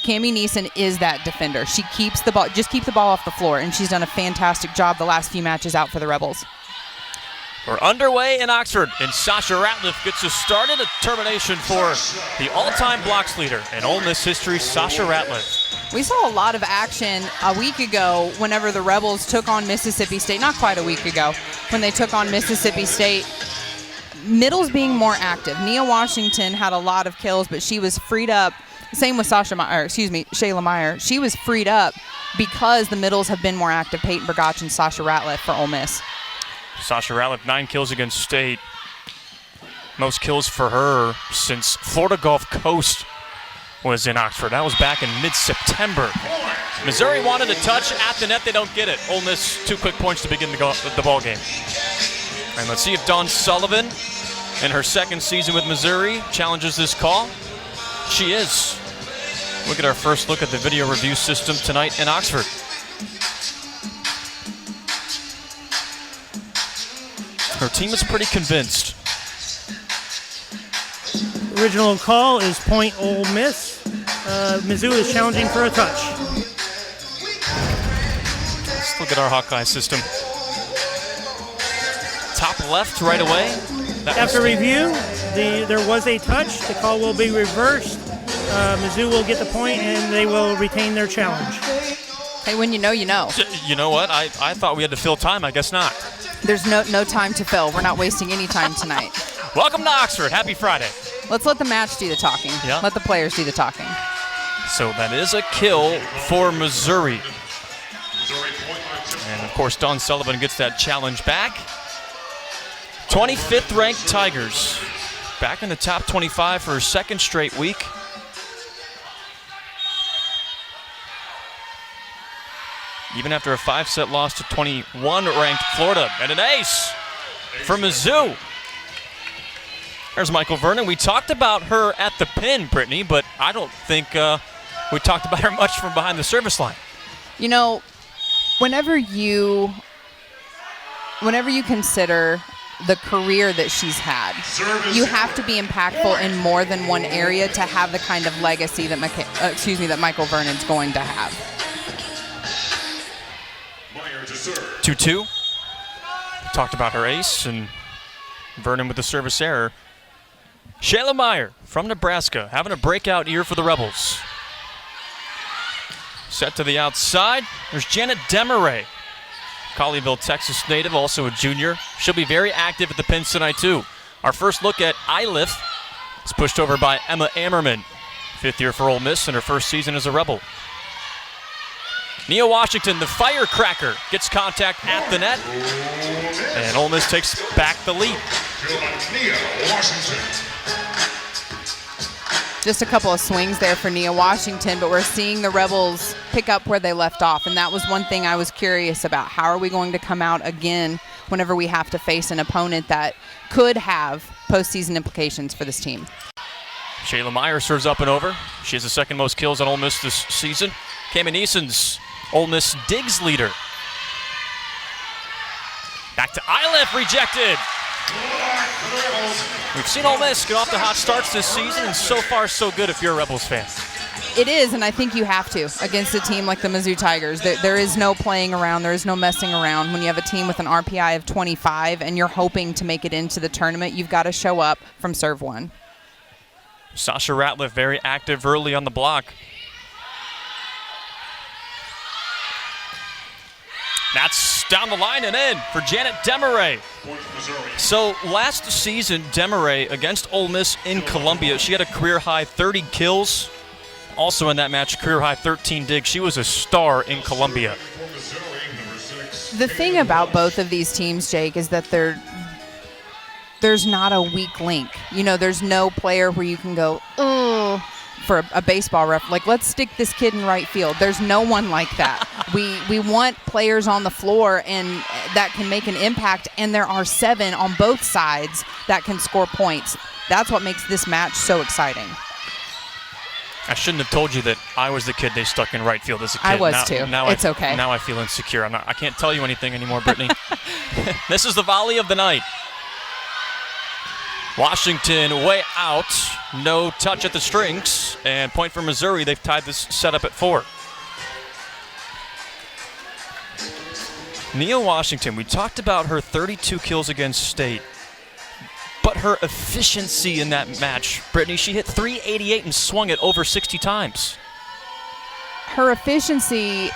Cammie Neeson is that defender. She keeps the ball, just keep the ball off the floor, and she's done a fantastic job the last few matches out for the Rebels. We're underway in Oxford, and Sasha Ratliff gets us started. A termination for the all-time blocks leader in Ole Miss history, Sasha Ratliff. We saw a lot of action a week ago whenever the Rebels took on Mississippi State. Not quite a week ago, when they took on Mississippi State. Middle's being more active. Nia Washington had a lot of kills, but she was freed up. Same with Shayla Meyer. She was freed up because the middles have been more active. Peyton Bergach and Sasha Ratliff for Ole Miss. Sasha Ratliff, 9 kills against State. Most kills for her since Florida Gulf Coast was in Oxford. That was back in mid-September. Missouri wanted a touch at the net. They don't get it. Ole Miss, 2 quick points to begin the ball game. And let's see if Dawn Sullivan, in her second season with Missouri, challenges this call. She is. Look at our first look at the video review system tonight in Oxford. Her team is pretty convinced. Original call is point Ole Miss. Mizzou is challenging for a touch. Let's look at our Hawkeye system. Top left right away. After review, there was a touch. The call will be reversed. Mizzou will get the point, and they will retain their challenge. Hey, when you know, you know. You know what? I thought we had to fill time. I guess not. There's no time to fill. We're not wasting any time tonight. Welcome to Oxford. Happy Friday. Let's let the match do the talking. Yeah. Let the players do the talking. So that is a kill for Missouri. And, of course, Dawn Sullivan gets that challenge back. 25th ranked Tigers. Back in the top 25 for her second straight week. Even after a 5-set loss to 21-ranked Florida. And an ace for Mizzou. There's Michael Vernon. We talked about her at the pin, Brittany, but I don't think we talked about her much from behind the service line. You know, whenever you consider the career that she's had, you have to be impactful in more than one area to have the kind of legacy that Michael Vernon's going to have. 2-2. Talked about her ace and Vernon with the service error. Shayla Meyer from Nebraska having a breakout year for the Rebels. Set to the outside. There's Janet Demaray, Colleyville, Texas native, also a junior. She'll be very active at the pins tonight too. Our first look at Iliff is pushed over by Emma Ammerman. 5th year for Ole Miss in her first season as a Rebel. Nia Washington, the firecracker, gets contact at the net. And Ole Miss takes back the lead. Just a couple of swings there for Nia Washington, but we're seeing the Rebels pick up where they left off, and that was one thing I was curious about. How are we going to come out again whenever we have to face an opponent that could have postseason implications for this team? Shayla Meyer serves up and over. She has the second most kills on Ole Miss this season. Cammie Neeson's Ole Miss digs leader. Back to Iliff, rejected. We've seen Ole Miss get off to hot starts this season, and so far so good if you're a Rebels fan. It is, and I think you have to against a team like the Mizzou Tigers. There is no playing around. There is no messing around. When you have a team with an RPI of 25 and you're hoping to make it into the tournament, you've got to show up from serve one. Sasha Ratliff very active early on the block. That's down the line and in for Janet Demaray. So last season, Demaray against Ole Miss in Columbia, she had a career-high 30 kills. Also in that match, career-high 13 digs. She was a star in Columbia. The thing about both of these teams, Jake, is that there's not a weak link. You know, there's no player where you can go, oh, for a baseball ref, like, let's stick this kid in right field. There's no one like that. We want players on the floor and that can make an impact, and there are 7 on both sides that can score points. That's what makes this match so exciting. I shouldn't have told you that I was the kid they stuck in right field as a kid. I was too. It's okay. Now I feel insecure. I can't tell you anything anymore, Brittany. This is the volley of the night. Washington way out. No touch at the strings. And point for Missouri. They've tied this setup at 4. Nia Washington, we talked about her 32 kills against State. But her efficiency in that match, Brittany, she hit .388 and swung it over 60 times. Her efficiency,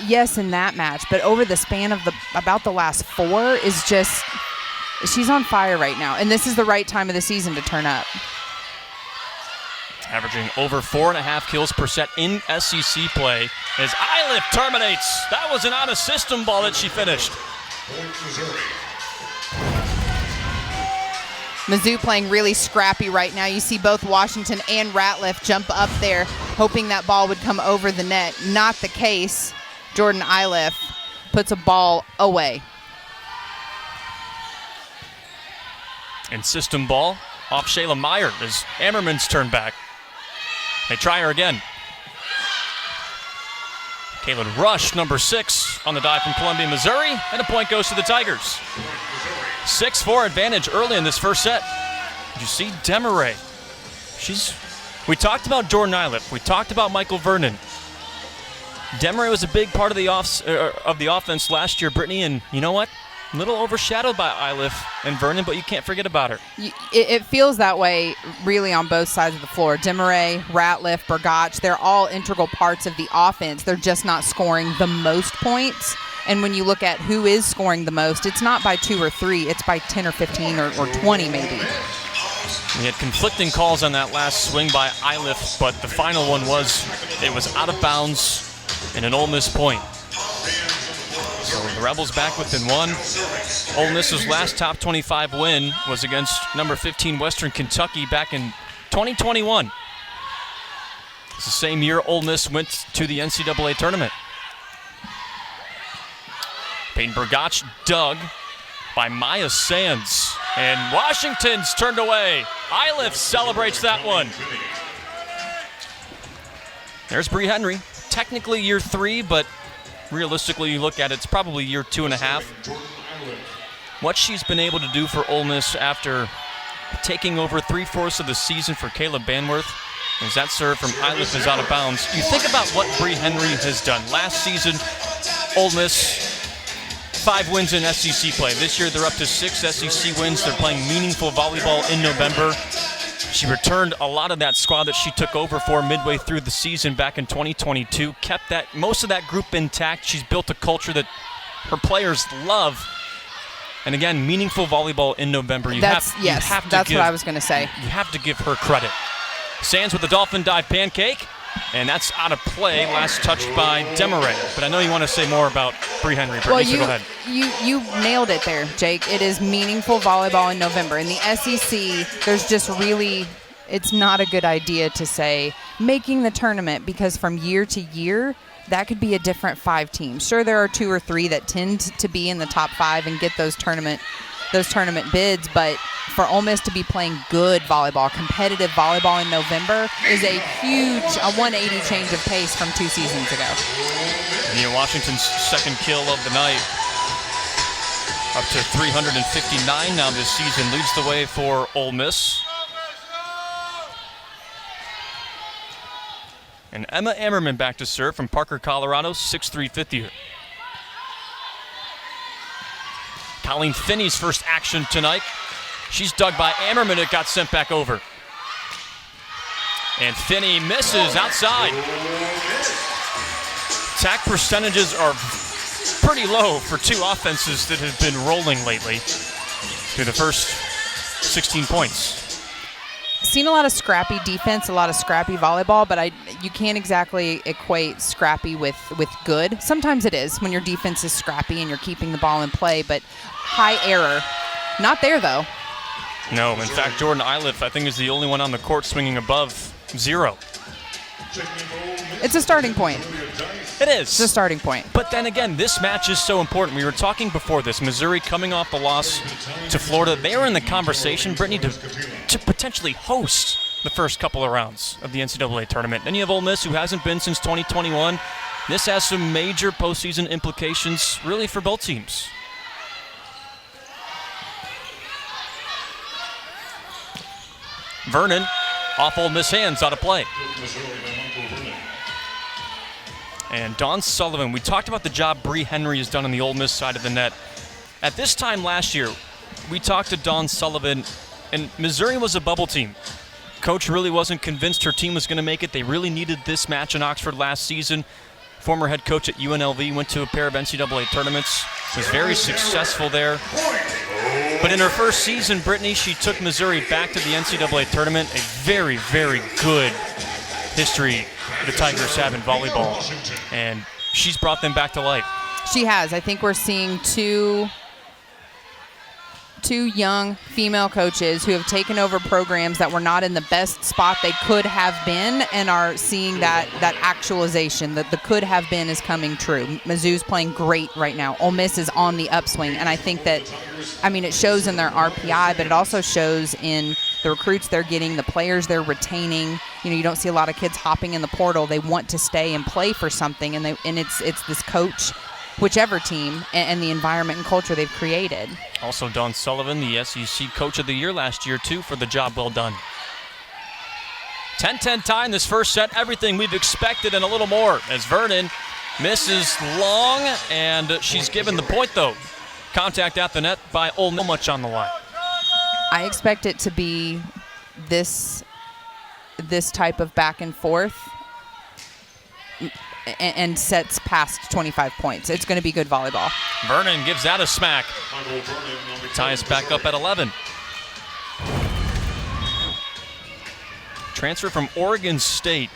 yes, in that match, but over the span of about the last 4 is just, she's on fire right now. And this is the right time of the season to turn up. Averaging over 4.5 kills per set in SEC play as Iliff terminates. That was an out-of-system ball that she finished. Mizzou playing really scrappy right now. You see both Washington and Ratliff jump up there, hoping that ball would come over the net. Not the case. Jordan Iliff puts a ball away. And system ball off Shayla Meyer as Ammerman's turn back. They try her again. Kaylin Rush, number 6, on the dive from Columbia, Missouri, and a point goes to the Tigers. 6-4 advantage early in this first set. Did you see Demaray? We talked about Jordan Iliff. We talked about Michael Vernon. Demaray was a big part of the offense last year, Brittany, and you know what? A little overshadowed by Iliff and Vernon, but you can't forget about her. It feels that way really on both sides of the floor. Demaray, Ratliff, Burgach, they're all integral parts of the offense. They're just not scoring the most points. And when you look at who is scoring the most, it's not by 2 or 3. It's by 10 or 15 or 20 maybe. We had conflicting calls on that last swing by Iliff, but the final one was out of bounds and an Ole Miss point. So the Rebels back within 1. Ole Miss's last top 25 win was against number 15 Western Kentucky back in 2021. It's the same year Ole Miss went to the NCAA tournament. Peyton Burgach dug by Maya Sands. And Washington's turned away. Iliff celebrates that one. There's Bree Henry. Technically year 3, but realistically you look at it, it's probably year 2.5. What she's been able to do for Ole Miss after taking over 3/4 of the season for Caleb Banworth, as that serve from Iliff is out of bounds. You think about what Bree Henry has done. Last season, Ole Miss 5 wins in SEC play. This year they're up to 6 SEC wins. They're playing meaningful volleyball in November. She returned a lot of that squad that she took over for midway through the season back in 2022. Kept most of that group intact. She's built a culture that her players love. And again, meaningful volleyball in November. That's what I was going to say. You have to give her credit. Sands with the dolphin dive pancake. And that's out of play, last touched by Demaray. But I know you want to say more about Bree Henry. Well, so go ahead. You nailed it there, Jake. It is meaningful volleyball in November. In the SEC, there's just really, it's not a good idea to say making the tournament, because from year to year, that could be a different 5 teams. Sure, there are 2 or 3 that tend to be in the top 5 and get those tournament bids, but for Ole Miss to be playing good volleyball, competitive volleyball in November is a huge 180 change of pace from 2 seasons ago. Nia Washington's second kill of the night, up to 359 now this season, leads the way for Ole Miss. And Emma Ammerman back to serve from Parker, Colorado, 6'3", 50. Colleen Finney's first action tonight. She's dug by Ammerman. It got sent back over. And Finney misses outside. Attack percentages are pretty low for 2 offenses that have been rolling lately through the first 16 points. Seen a lot of scrappy defense, a lot of scrappy volleyball, but you can't exactly equate scrappy with good. Sometimes it is when your defense is scrappy and you're keeping the ball in play, but high error. Not there, though. No, in fact, Jordan Iliff, I think, is the only one on the court swinging above 0. It's a starting point. It is. It's a starting point. But then again, this match is so important. We were talking before this. Missouri coming off the loss to Florida. They are in the conversation, Brittany, to potentially host the first couple of rounds of the NCAA tournament. Then you have Ole Miss, who hasn't been since 2021. This has some major postseason implications, really, for both teams. Vernon off Ole Miss hands, out of play. And Dawn Sullivan, we talked about the job Bree Henry has done on the Ole Miss side of the net. At this time last year, we talked to Dawn Sullivan, and Missouri was a bubble team. Coach really wasn't convinced her team was going to make it. They really needed this match in Oxford last season. Former head coach at UNLV, went to a pair of NCAA tournaments, was very successful there. But in her first season, Brittany, she took Missouri back to the NCAA tournament. A very, very good history the Tigers have in volleyball, and she's brought them back to life. She has. I think we're seeing two young female coaches who have taken over programs that were not in the best spot they could have been, and are seeing that actualization, that the could have been is coming true. Mizzou's playing great right now. Ole Miss is on the upswing, and I think that, it shows in their RPI, but it also shows in the recruits they're getting, the players they're retaining. You don't see a lot of kids hopping in the portal. They want to stay and play for something, and it's this coach, whichever team, and the environment and culture they've created. Also, Dawn Sullivan, the SEC Coach of the Year last year, too, for the job well done. 10-10 tie in this first set. Everything we've expected and a little more, as Vernon misses long, and she's given the point, though. Contact at the net by Ole Miss. Much on the line. I expect it to be this type of back and forth and sets past 25 points. It's going to be good volleyball. Vernon gives that a smack. Ties back up at 11. Transfer from Oregon State.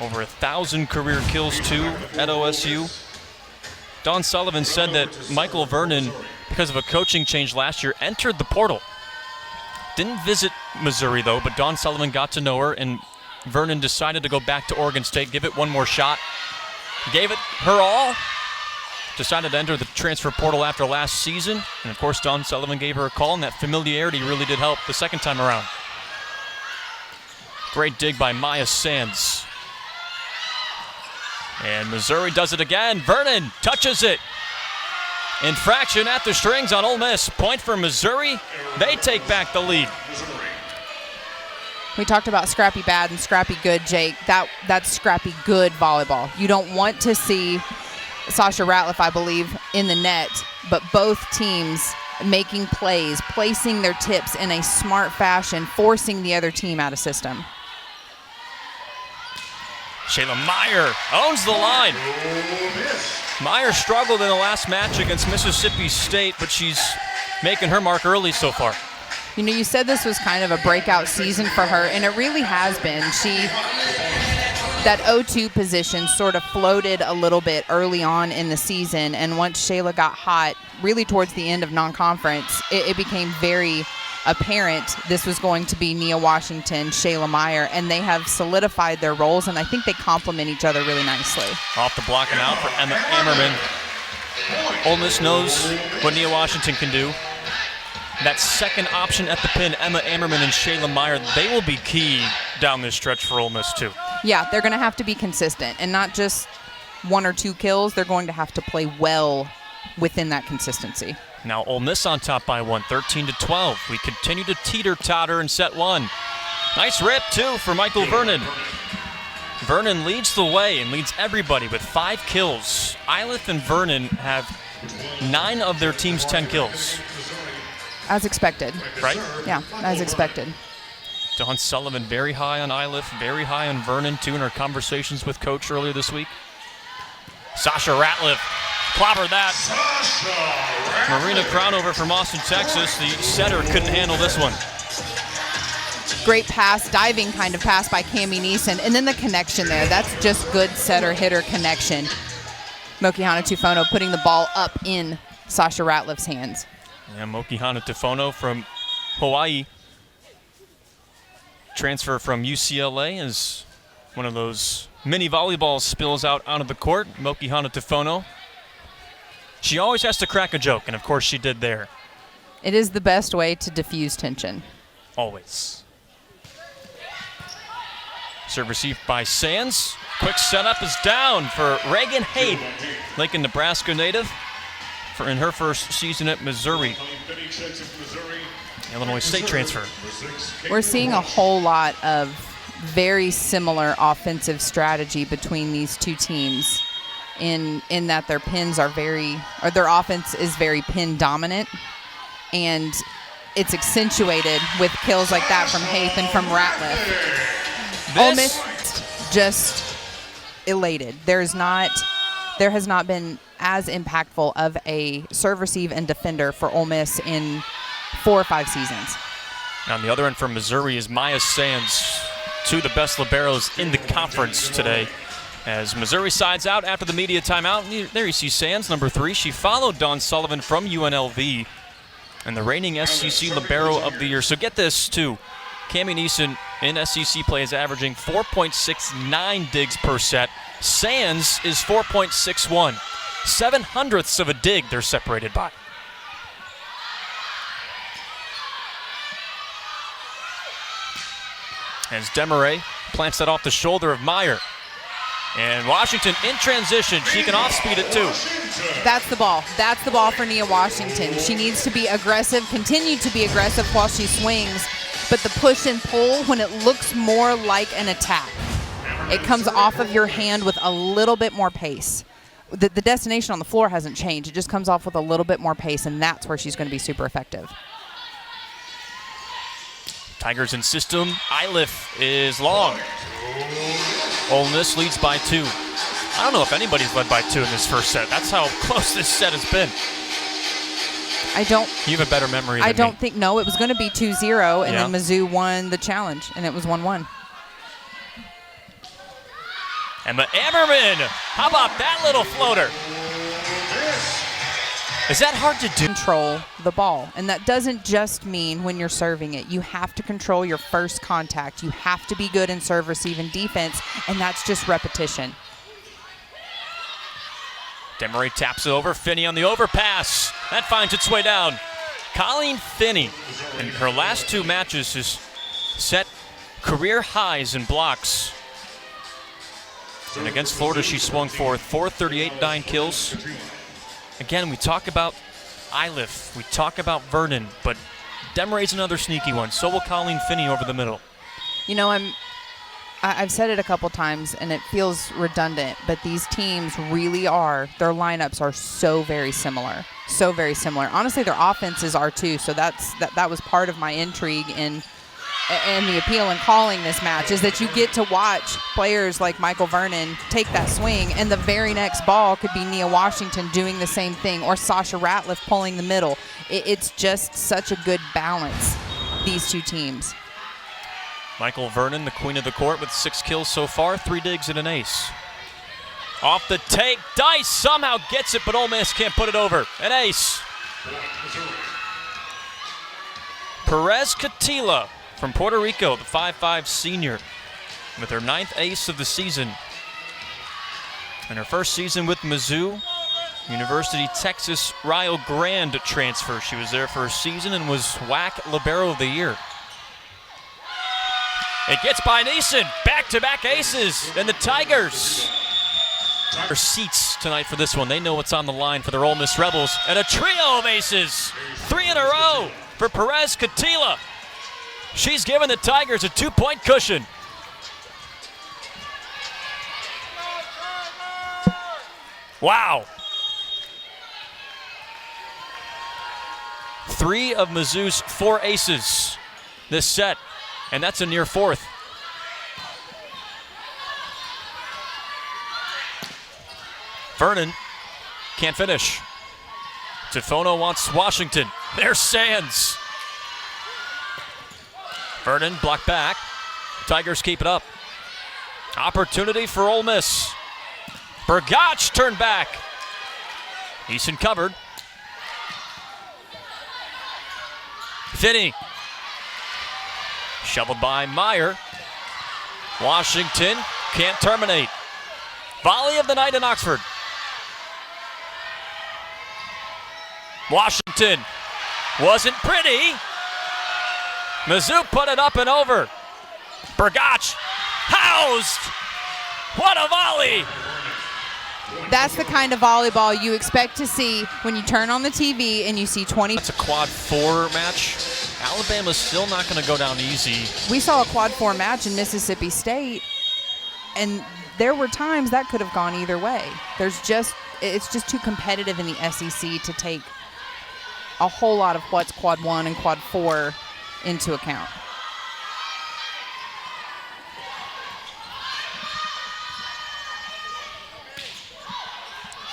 Over 1,000 career kills, too, at OSU. Dawn Sullivan said that Michael Vernon, because of a coaching change last year, entered the portal. Didn't visit Missouri, though, but Dawn Sullivan got to know her, and Vernon decided to go back to Oregon State, give it one more shot. Gave it her all. Decided to enter the transfer portal after last season. And, of course, Dawn Sullivan gave her a call, and that familiarity really did help the second time around. Great dig by Maya Sands. And Missouri does it again. Vernon touches it. Infraction at the strings on Ole Miss. Point for Missouri. They take back the lead. We talked about scrappy bad and scrappy good, Jake. That's scrappy good volleyball. You don't want to see Sasha Ratliff, I believe, in the net, but both teams making plays, placing their tips in a smart fashion, forcing the other team out of system. Shayla Meyer owns the line. Meyer struggled in the last match against Mississippi State, but she's making her mark early so far. You said this was kind of a breakout season for her, and it really has been. That 0-2 position sort of floated a little bit early on in the season, and once Shayla got hot, really towards the end of non-conference, it became very apparent this was going to be Nia Washington, Shayla Meyer, and they have solidified their roles, and I think they complement each other really nicely. Off the block and out for Emma Ammerman. Ole Miss knows what Nia Washington can do. That second option at the pin, Emma Ammerman and Shayla Meyer, they will be key down this stretch for Ole Miss, too. Yeah, they're going to have to be consistent, and not just one or two kills. They're going to have to play well within that consistency. Now Ole Miss on top by one, 13-12. We continue to teeter-totter in set one. Nice rip, too, for Michael Vernon. Vernon leads the way and leads everybody with 5 kills. Eilif and Vernon have 9 of their team's 10 kills. As expected. Right? Yeah, as expected. Dawn Sullivan very high on Eilif, very high on Vernon, too, in our conversations with Coach earlier this week. Sasha Ratliff clobbered that. Marina Crownover from Austin, Texas. The setter couldn't handle this one. Great pass, diving kind of pass by Cammie Neeson. And then the connection there. That's just good setter-hitter connection. Mokihana Tufono putting the ball up in Sasha Ratliff's hands. Yeah, Mokihana Tufono from Hawaii. Transfer from UCLA as one of those mini volleyballs spills out onto the court. Mokihana Tufono. She always has to crack a joke, and of course she did there. It is the best way to diffuse tension. Always. Serve received by Sands. Quick setup is down for Reagan Haight, Lincoln, Nebraska native, in her first season at Missouri. Illinois State transfer. We're seeing a whole lot of very similar offensive strategy between these two teams in that their pins are their offense is very pin dominant, and it's accentuated with kills like that from Haith and from Ratliff. Ole Miss just elated. There has not been as impactful of a serve, receive, and defender for Ole Miss in 4 or 5 seasons. On the other end for Missouri is Maya Sands, 2 of the best liberos in the conference today. As Missouri sides out after the media timeout, there you see Sands, number 3. She followed Dawn Sullivan from UNLV and the reigning SEC Libero of the Year. So get this, too. Cammie Neeson in SEC play is averaging 4.69 digs per set. Sands is 4.61. 0.07 of a dig they're separated by. As Demaray plants that off the shoulder of Meyer. And Washington in transition. She can off-speed it too. That's the ball. That's the ball for Nia Washington. She needs to be aggressive, continue to be aggressive while she swings, but the push and pull, when it looks more like an attack, it comes off of your hand with a little bit more pace. The destination on the floor hasn't changed. It just comes off with a little bit more pace, and that's where she's going to be super effective. Tigers in system. Iliff is long. Ole Miss leads by 2. I don't know if anybody's led by 2 in this first set. That's how close this set has been. You have a better memory than I don't me. think, no, it was going to be 2-0, and then Mizzou won the challenge, and it was 1-1. Emma Ammerman, how about that little floater? Is that hard to do? Control the ball, and that doesn't just mean when you're serving it. You have to control your first contact. You have to be good in serve, receive, and defense, and that's just repetition. Demaray taps it over. Finney on the overpass. That finds its way down. Colleen Finney, in her last 2 matches, has set career highs in blocks. And against Florida, she swung for 438, 9 kills. Again, we talk about Iliff, we talk about Vernon, but Demaray's another sneaky one. So will Colleen Finney over the middle. You know, I've said it a couple times, and it feels redundant, but these teams really are, their lineups are so very similar. So very similar. Honestly, their offenses are too, so that was part of my intrigue and the appeal in calling this match, is that you get to watch players like Michael Vernon take that swing, and the very next ball could be Nia Washington doing the same thing, or Sasha Ratliff pulling the middle. It's just such a good balance, these two teams. Michael Vernon, the queen of the court, with 6 kills so far, 3 digs and an ace. Off the take, Dice somehow gets it, but Ole Miss can't put it over. An ace. Perez Catila from Puerto Rico, the 5'5" senior, with her 9th ace of the season. In her first season with Mizzou, University Texas Rio Grande transfer. She was there for a season and was WAC Libero of the Year. It gets by Neeson, back-to-back aces, and the Tigers their seats tonight for this one. They know what's on the line for their Ole Miss Rebels, and a trio of aces, 3 in a row for Perez Catila. She's given the Tigers a 2-point cushion. Wow. 3 of Mizzou's 4 aces this set, and that's a near 4th. Vernon can't finish. Tifono wants Washington. There's Sands. Vernon blocked back. Tigers keep it up. Opportunity for Ole Miss. Bergach turned back. Easton covered. Finney. Shoveled by Meyer. Washington can't terminate. Volley of the night in Oxford. Washington wasn't pretty. Mizzou put it up and over. Bergach housed. What a volley! That's the kind of volleyball you expect to see when you turn on the TV and you see 20. That's a quad 4 match. Alabama's still not going to go down easy. We saw a quad 4 match in Mississippi State, and there were times that could have gone either way. It's just too competitive in the SEC to take a whole lot of what's quad 1 and quad 4 into account.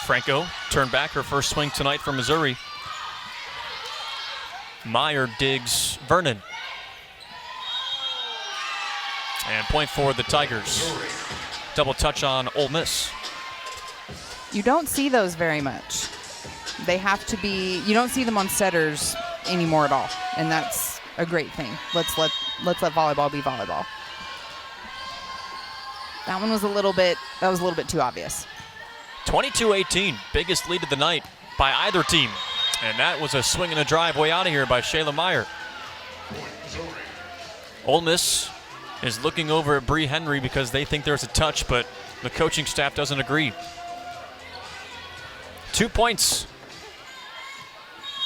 Franco turned back her first swing tonight for Missouri. Meyer digs Vernon. And point for the Tigers. Double touch on Ole Miss. You don't see those very much. They have to be, you don't see them on setters anymore at all. And that's a great thing. Let's let volleyball be volleyball. That was a little bit too obvious. 22-18, biggest lead of the night by either team. And that was a swing and a drive way out of here by Shayla Meyer. Ole Miss is looking over at Bree Henry because they think there's a touch, but the coaching staff doesn't agree. 2 points.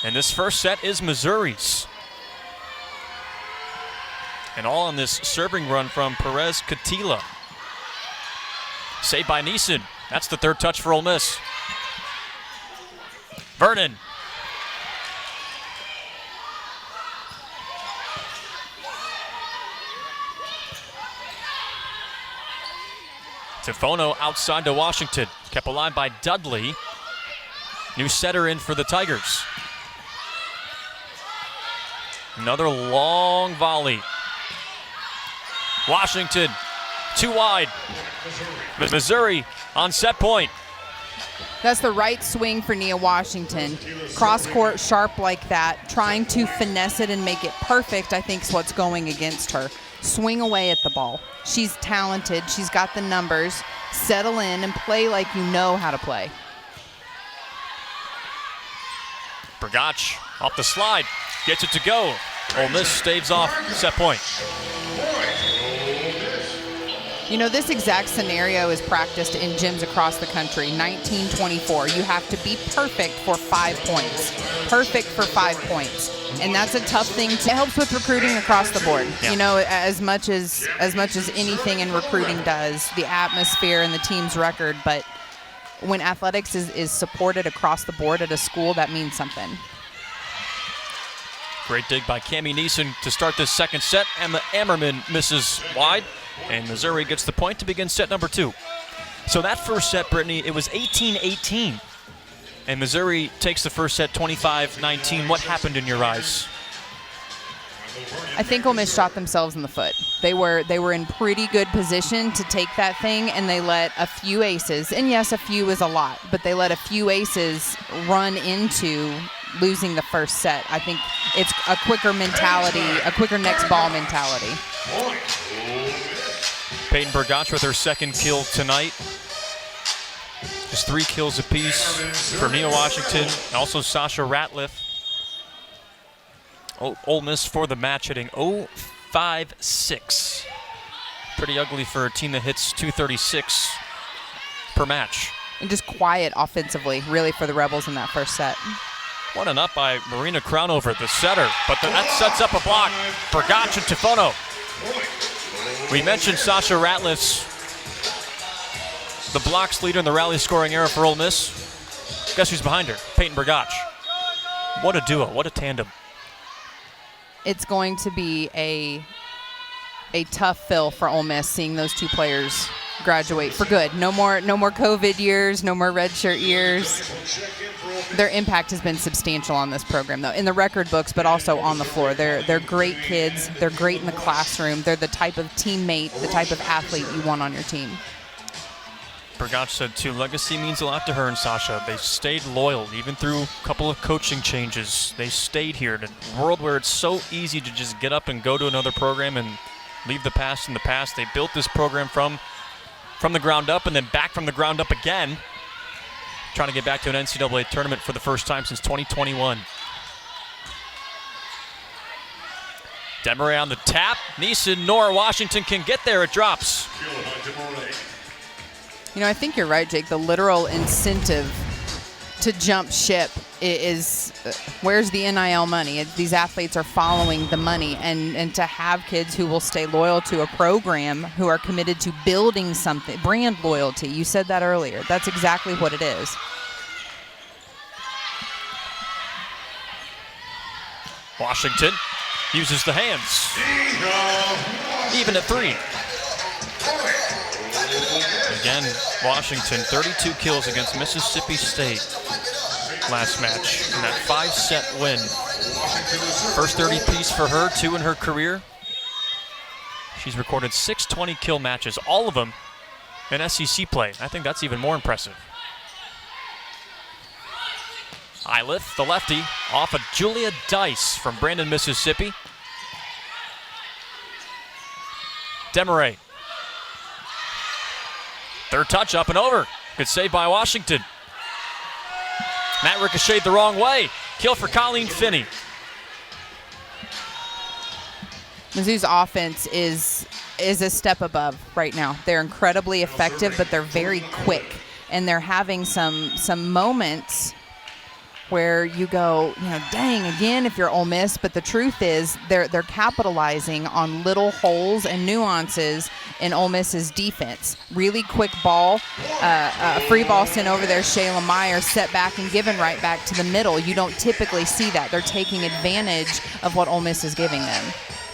And this first set is Missouri's. And all on this serving run from Perez Katila. Saved by Neeson. That's the third touch for Ole Miss. Vernon. Tifono outside to Washington. Kept alive by Dudley. New setter in for the Tigers. Another long volley. Washington, too wide. Missouri on set point. That's the right swing for Nia Washington. Cross court sharp like that, trying to finesse it and make it perfect, I think is what's going against her. Swing away at the ball. She's talented, she's got the numbers. Settle in and play like you know how to play. Brgach off the slide, gets it to go. Ole Miss staves off set point. You know, this exact scenario is practiced in gyms across the country. 1924. You have to be perfect for 5 points. Perfect for 5 points. And that's a tough thing. It helps with recruiting across the board. Yeah. You know, as much as anything in recruiting does, the atmosphere and the team's record. But when athletics is supported across the board at a school, that means something. Great dig by Cammie Neeson to start this second set. Emma Ammerman misses wide. And Missouri gets the point to begin set number 2. So that first set, Brittany, it was 18-18. And Missouri takes the first set 25-19. What happened in your eyes? I think Ole Miss shot themselves in the foot. They were in pretty good position to take that thing, and they let a few aces, and yes, a few is a lot, but they let a few aces run into losing the first set. I think it's a quicker mentality, a quicker next ball mentality. Peyton Brgach with her second kill tonight. Just 3 kills apiece for Nia Washington, and also Sasha Ratliff. Ole Miss for the match hitting 0.56. Pretty ugly for a team that hits 236 per match. And just quiet offensively, really, for the Rebels in that first set. What an up by Marina Crownover, the setter, but that sets up a block. Brgach and Tifono. We mentioned Sasha Ratliff's the blocks leader in the rally scoring era for Ole Miss. Guess who's behind her? Peyton Brgach. What a duo, what a tandem. It's going to be a tough fill for Ole Miss seeing those two players graduate for good. No more COVID years, no more redshirt years. Their impact has been substantial on this program, though, in the record books, but also on the floor. They're great kids. They're great in the classroom. They're the type of teammate, the type of athlete you want on your team. Brgach said, too, legacy means a lot to her and Sasha. They've stayed loyal, even through a couple of coaching changes. They stayed here in a world where it's so easy to just get up and go to another program and leave the past in the past. They built this program from the ground up and then back from the ground up again, trying to get back to an NCAA tournament for the first time since 2021. Desmarais on the tap. Neeson, Nora Washington can get there. It drops. You know, I think you're right, Jake. The literal incentive to jump ship is where's the NIL money? These athletes are following the money, and to have kids who will stay loyal to a program, who are committed to building something, brand loyalty. You said that earlier. That's exactly what it is. Washington uses the hands. Even at 3. Again, Washington, 32 kills against Mississippi State last match in that 5-set win. First 30-piece for her, 2 in her career. She's recorded 6 20-kill matches, all of them in SEC play. I think that's even more impressive. Iliff, the lefty, off of Julia Dice from Brandon, Mississippi. Demaray. Third touch, up and over. Good save by Washington. That ricocheted the wrong way. Kill for Colleen Finney. Mizzou's offense is a step above right now. They're incredibly effective, but they're very quick. And they're having some moments where you go, dang, again, if you're Ole Miss. But the truth is they're capitalizing on little holes and nuances in Ole Miss's defense. Really quick ball, a free ball sent over there, Shayla Meyer, set back and given right back to the middle. You don't typically see that. They're taking advantage of what Ole Miss is giving them.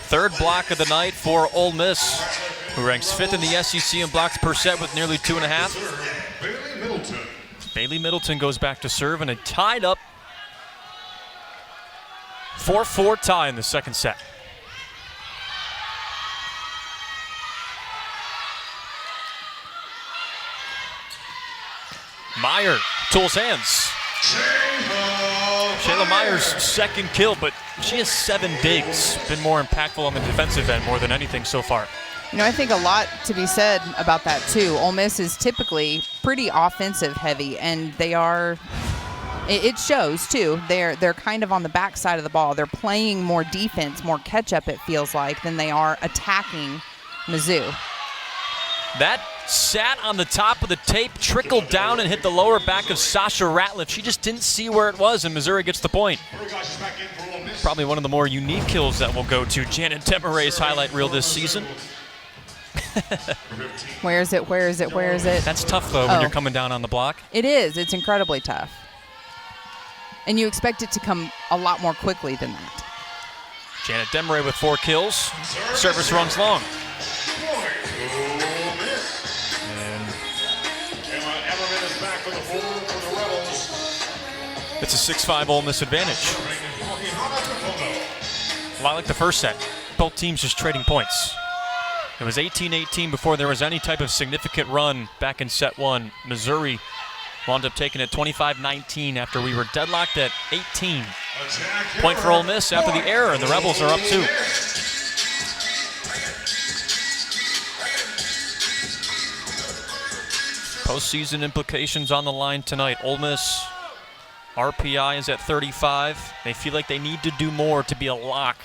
Third block of the night for Ole Miss, who ranks 5th in the SEC in blocks per set with nearly 2.5. Bailey Middleton goes back to serve, and a tied up 4-4 tie in the second set. Meyer tools hands. Shayla Meyer's second kill, but she has 7 digs. Been more impactful on the defensive end more than anything so far. I think a lot to be said about that too. Ole Miss is typically pretty offensive heavy, and they are. It shows too. They're kind of on the back side of the ball. They're playing more defense, more catch up. It feels like than they are attacking Mizzou. That sat on the top of the tape, trickled down and hit the lower back of Sasha Ratliff. She just didn't see where it was, and Missouri gets the point. Probably one of the more unique kills that will go to Janet Demaray's highlight reel this season. Where is it? Where is it? Where is it? That's tough, though, when you're coming down on the block. It is. It's incredibly tough. And you expect it to come a lot more quickly than that. Janet Demaray with 4 kills. Service runs long. It's a 6-5 Ole Miss advantage. A lot like the first set. Both teams just trading points. It was 18-18 before there was any type of significant run back in set 1. Missouri wound up taking it 25-19 after we were deadlocked at 18. Point for Ole Miss after the error, and the Rebels are up 2. Postseason implications on the line tonight. Ole Miss RPI is at 35. They feel like they need to do more to be a lock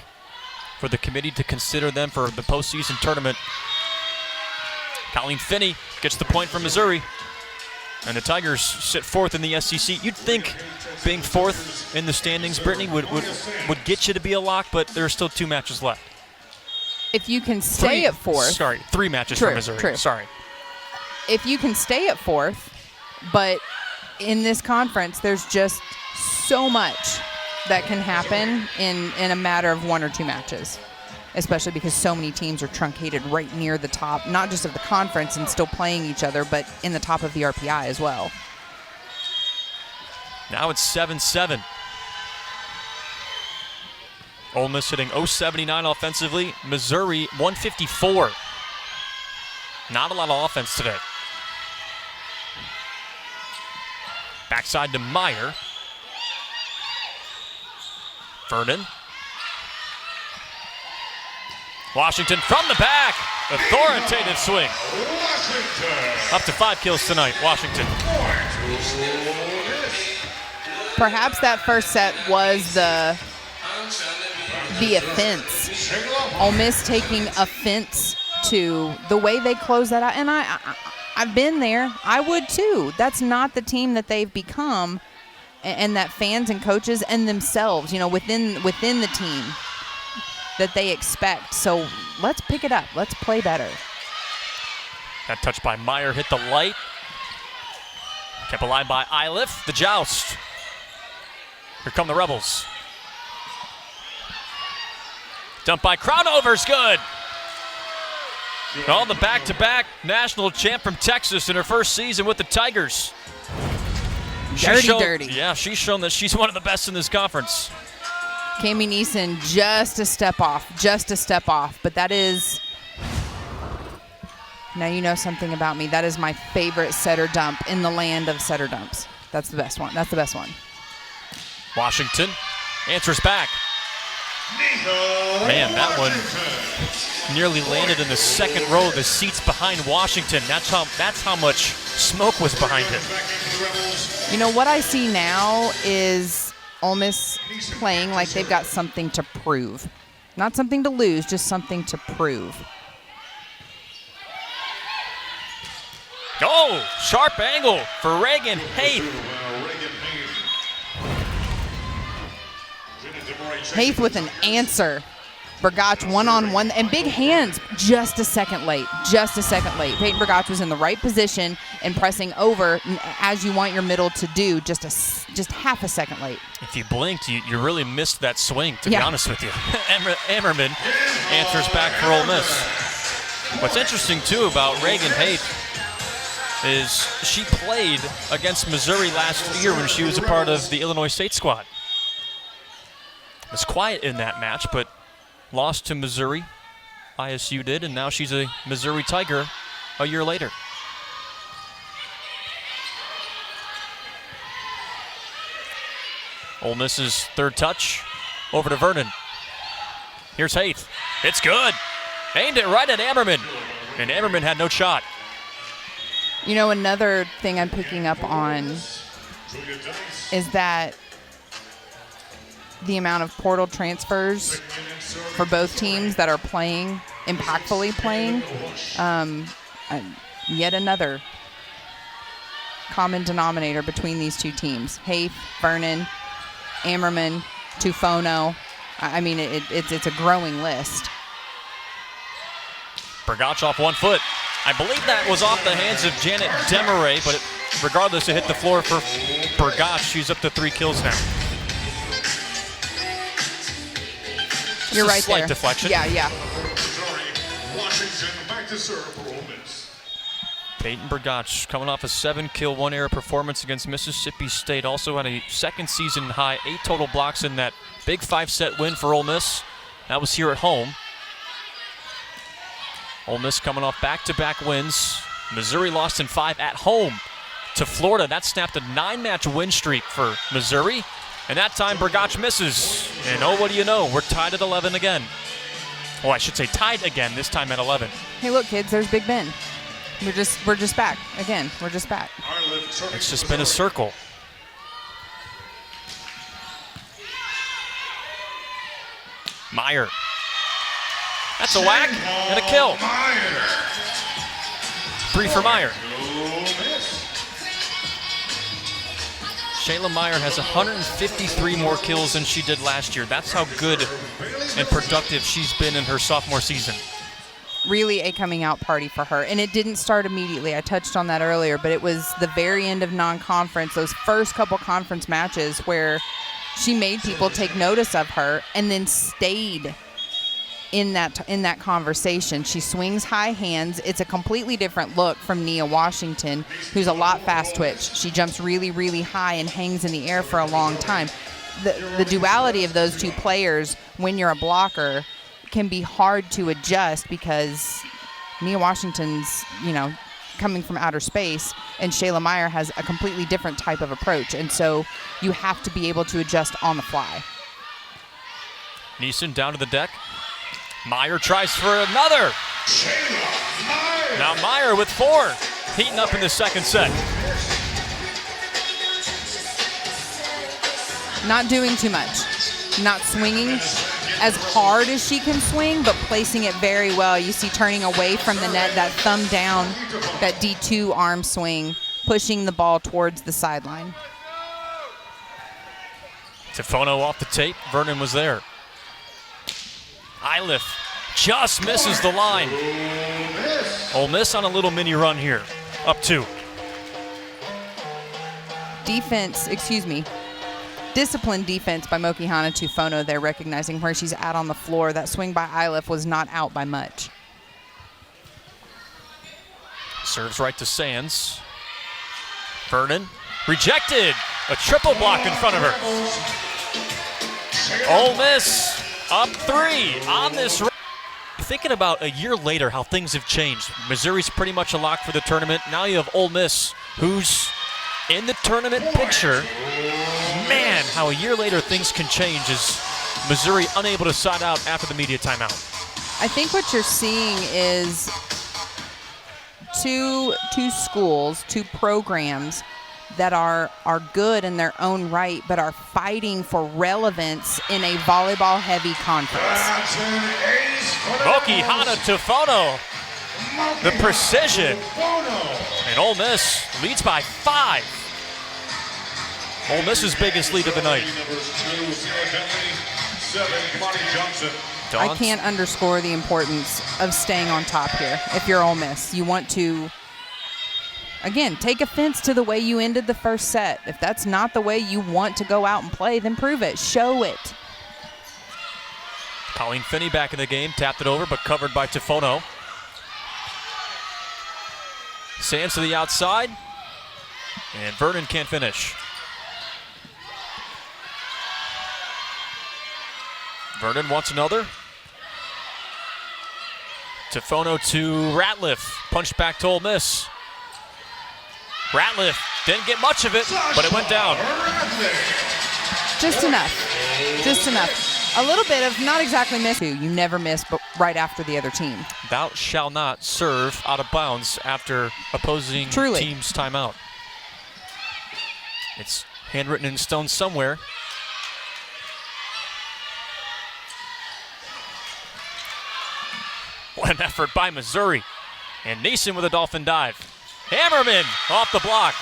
for the committee to consider them for the postseason tournament. Colleen Finney gets the point from Missouri. And the Tigers sit 4th in the SEC. You'd think being 4th in the standings, Brittany, would get you to be a lock, but there are still 2 matches left. If you can stay at 4th. Sorry, 3 matches for Missouri. True. Sorry. If you can stay at 4th, but in this conference, there's just so much that can happen in a matter of 1 or 2 matches, especially because so many teams are truncated right near the top, not just of the conference and still playing each other, but in the top of the RPI as well. Now it's 7-7. Ole Miss hitting .079 offensively. Missouri 154. Not a lot of offense today. Backside to Meyer. Vernon. Washington from the back. Authoritative swing. Up to 5 kills tonight, Washington. Perhaps that first set was the offense. Ole Miss taking offense to the way they close that out. And I've been there. I would too. That's not the team that they've become. and that fans and coaches and themselves, within the team that they expect. So let's pick it up. Let's play better. That touch by Meyer hit the light. Kept alive by Iliff. The joust. Here come the Rebels. Dump by Crownover's good. The back-to-back national champ from Texas in her first season with the Tigers. Dirty. Yeah, she's shown that she's one of the best in this conference. Cami Neeson just a step off. But that is, now you know something about me. That is my favorite setter dump in the land of setter dumps. That's the best one. Washington answers back. Man, that one nearly landed in the second row of the seats behind Washington. That's how much smoke was behind him. What I see now is Ole Miss playing like they've got something to prove. Not something to lose, just something to prove. Oh, sharp angle for Reagan Haith. Haith with an answer. Bergach one-on-one, and big hands just a second late. Peyton Bergach was in the right position and pressing over as you want your middle to do, just half a second late. If you blinked, you really missed that swing, to be honest with you. Ammerman answers back for Ole Miss. What's interesting, too, about Reagan Haith is she played against Missouri last year when she was a part of the Illinois State squad. It was quiet in that match, but lost to Missouri. ISU did, and now she's a Missouri Tiger a year later. Ole Miss's third touch over to Vernon. Here's Haith. It's good. Aimed it right at Ammerman, and Ammerman had no shot. Another thing I'm picking up on is that the amount of portal transfers for both teams that are impactfully playing. Yet another common denominator between these two teams. Haith, Vernon, Ammerman, Tufono. It's a growing list. Bergach off 1 foot. I believe that was off the hands of Janet Demaray, but regardless, it hit the floor for Bergach. She's up to 3 kills now. You're right slight there. Deflection. Yeah. Washington back to serve for Ole Miss. Peyton Bergach coming off a 7-kill, 1-error performance against Mississippi State. Also had a second season high 8 total blocks in that big 5-set win for Ole Miss. That was here at home. Ole Miss coming off back-to-back wins. Missouri lost in 5 at home to Florida. That snapped a 9-match win streak for Missouri. And that time, Bergach misses. And what do you know? We're tied at 11 again. Well, I should say tied again, this time at 11. Hey, look, kids, there's Big Ben. We're just back. Again, we're just back. It's just been a circle. Meyer. That's a whack and a kill. 3 for Meyer. Shayla Meyer has 153 more kills than she did last year. That's how good and productive she's been in her sophomore season. Really a coming out party for her. And it didn't start immediately. I touched on that earlier, but it was the very end of non-conference, those first couple conference matches where she made people take notice of her and then stayed in that conversation. She swings high hands. It's a completely different look from Nia Washington, who's a lot fast twitch. She jumps really, really high and hangs in the air for a long time. The duality of those two players when you're a blocker can be hard to adjust because Nia Washington's, coming from outer space, and Shayla Meyer has a completely different type of approach. And so you have to be able to adjust on the fly. Neeson down to the deck. Meyer tries for another. Now Meyer with 4, heating up in the second set. Not doing too much. Not swinging as hard as she can swing, but placing it very well. You see turning away from the net, that thumb down, that D2 arm swing, pushing the ball towards the sideline. Tifono off the tape. Vernon was there. Iliff just misses the line. Ole Miss on a little mini run here. Up 2. Disciplined defense by Mokihana Tufono there, recognizing where she's at on the floor. That swing by Iliff was not out by much. Serves right to Sands. Vernon rejected. A triple block in front of her. Ole Miss up 3 on this. Thinking about a year later how things have changed. Missouri's pretty much a lock for the tournament. Now you have Ole Miss, who's in the tournament picture. Man, how a year later things can change. Is Missouri unable to side out after the media timeout? I think what you're seeing is two schools, 2 programs that are good in their own right, but are fighting for relevance in a volleyball-heavy conference. Mokihana Tufono, the precision, and Ole Miss leads by 5. Ole Miss's biggest lead of the night. I can't underscore the importance of staying on top here. If you're Ole Miss, you want to, again, take offense to the way you ended the first set. If that's not the way you want to go out and play, then prove it. Show it. Colleen Finney back in the game, tapped it over, but covered by Tufono. Sands to the outside, and Vernon can't finish. Vernon wants another. Tufono to Ratliff, punched back to Ole Miss. Ratliff didn't get much of it, but it went down. Just enough. A little bit of not exactly miss. You never miss, but right after the other team. Thou shall not serve out of bounds after opposing team's timeout. It's handwritten in stone somewhere. What an effort by Missouri. And Neeson with a dolphin dive. Hammerman off the block.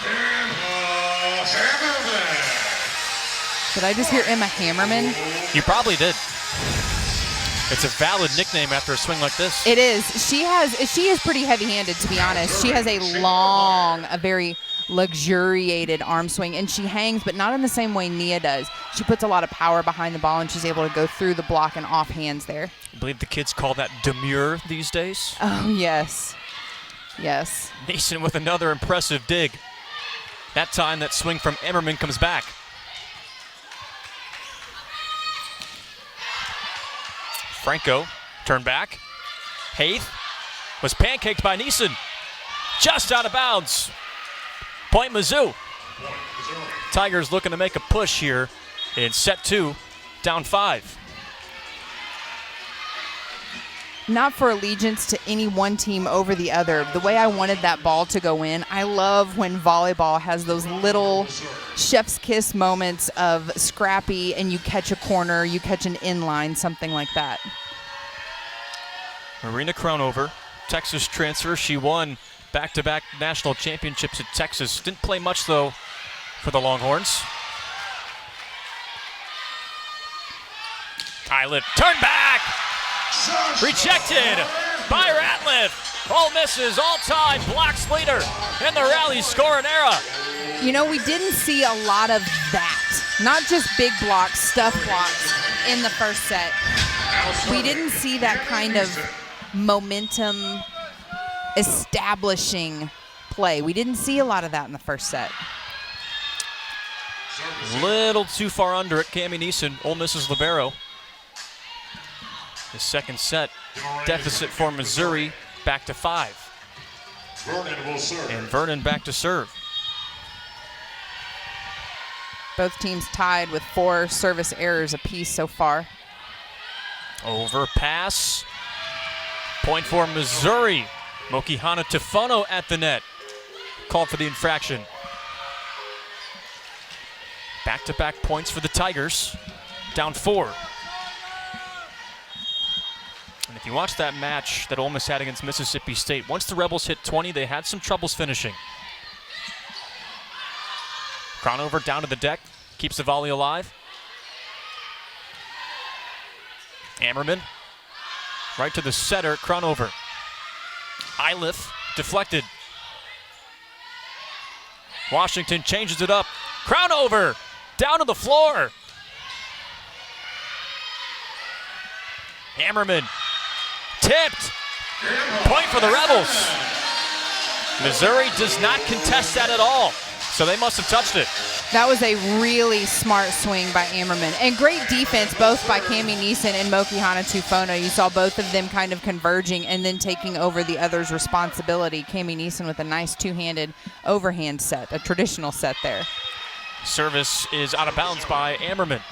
Did I just hear Emma Hammerman? You probably did. It's a valid nickname after a swing like this. It is. She is pretty heavy-handed, to be honest. She has a very luxuriated arm swing, and she hangs, but not in the same way Nia does. She puts a lot of power behind the ball, and she's able to go through the block and off hands there. I believe the kids call that demure these days. Oh, yes. Yes. Neeson with another impressive dig. That time, that swing from Emmerman comes back. Franco, turn back. Haith was pancaked by Neeson. Just out of bounds. Point Mizzou. Tigers looking to make a push here in set 2, down 5. Not for allegiance to any one team over the other. The way I wanted that ball to go in, I love when volleyball has those little chef's kiss moments of scrappy and you catch a corner, you catch an inline, something like that. Marina Crownover, Texas transfer. She won back-to-back national championships at Texas. Didn't play much, though, for the Longhorns. Iliff, turn back! Rejected by Ratliff. Ole Miss's all-time blocks leader in the rally scoring era. You know, we didn't see a lot of that. Not just big blocks, stuff blocks in the first set. We didn't see that kind of momentum establishing play. We didn't see a lot of that in the first set. Little too far under it, Cammie Neeson, Ole Miss's libero. The second set deficit for Missouri back to 5. And Vernon back to serve. Both teams tied with 4 service errors apiece so far. Overpass. Point for Missouri. Mokihana Tufono at the net. Called for the infraction. Back-to-back points for the Tigers. Down 4. And if you watch that match that Ole Miss had against Mississippi State, once the Rebels hit 20, they had some troubles finishing. Crownover down to the deck, keeps the volley alive. Ammerman, right to the setter, Cronover. Iliff, deflected. Washington changes it up. Cronover, down to the floor. Ammerman, tipped. Point for the Rebels. Missouri does not contest that at all, so they must have touched it. That was a really smart swing by Ammerman. And great defense both by Cami Neeson and Moki Hana-Tufono. You saw both of them kind of converging and then taking over the other's responsibility. Cami Neeson with a nice two-handed overhand set, a traditional set there. Service is out of bounds by Ammerman.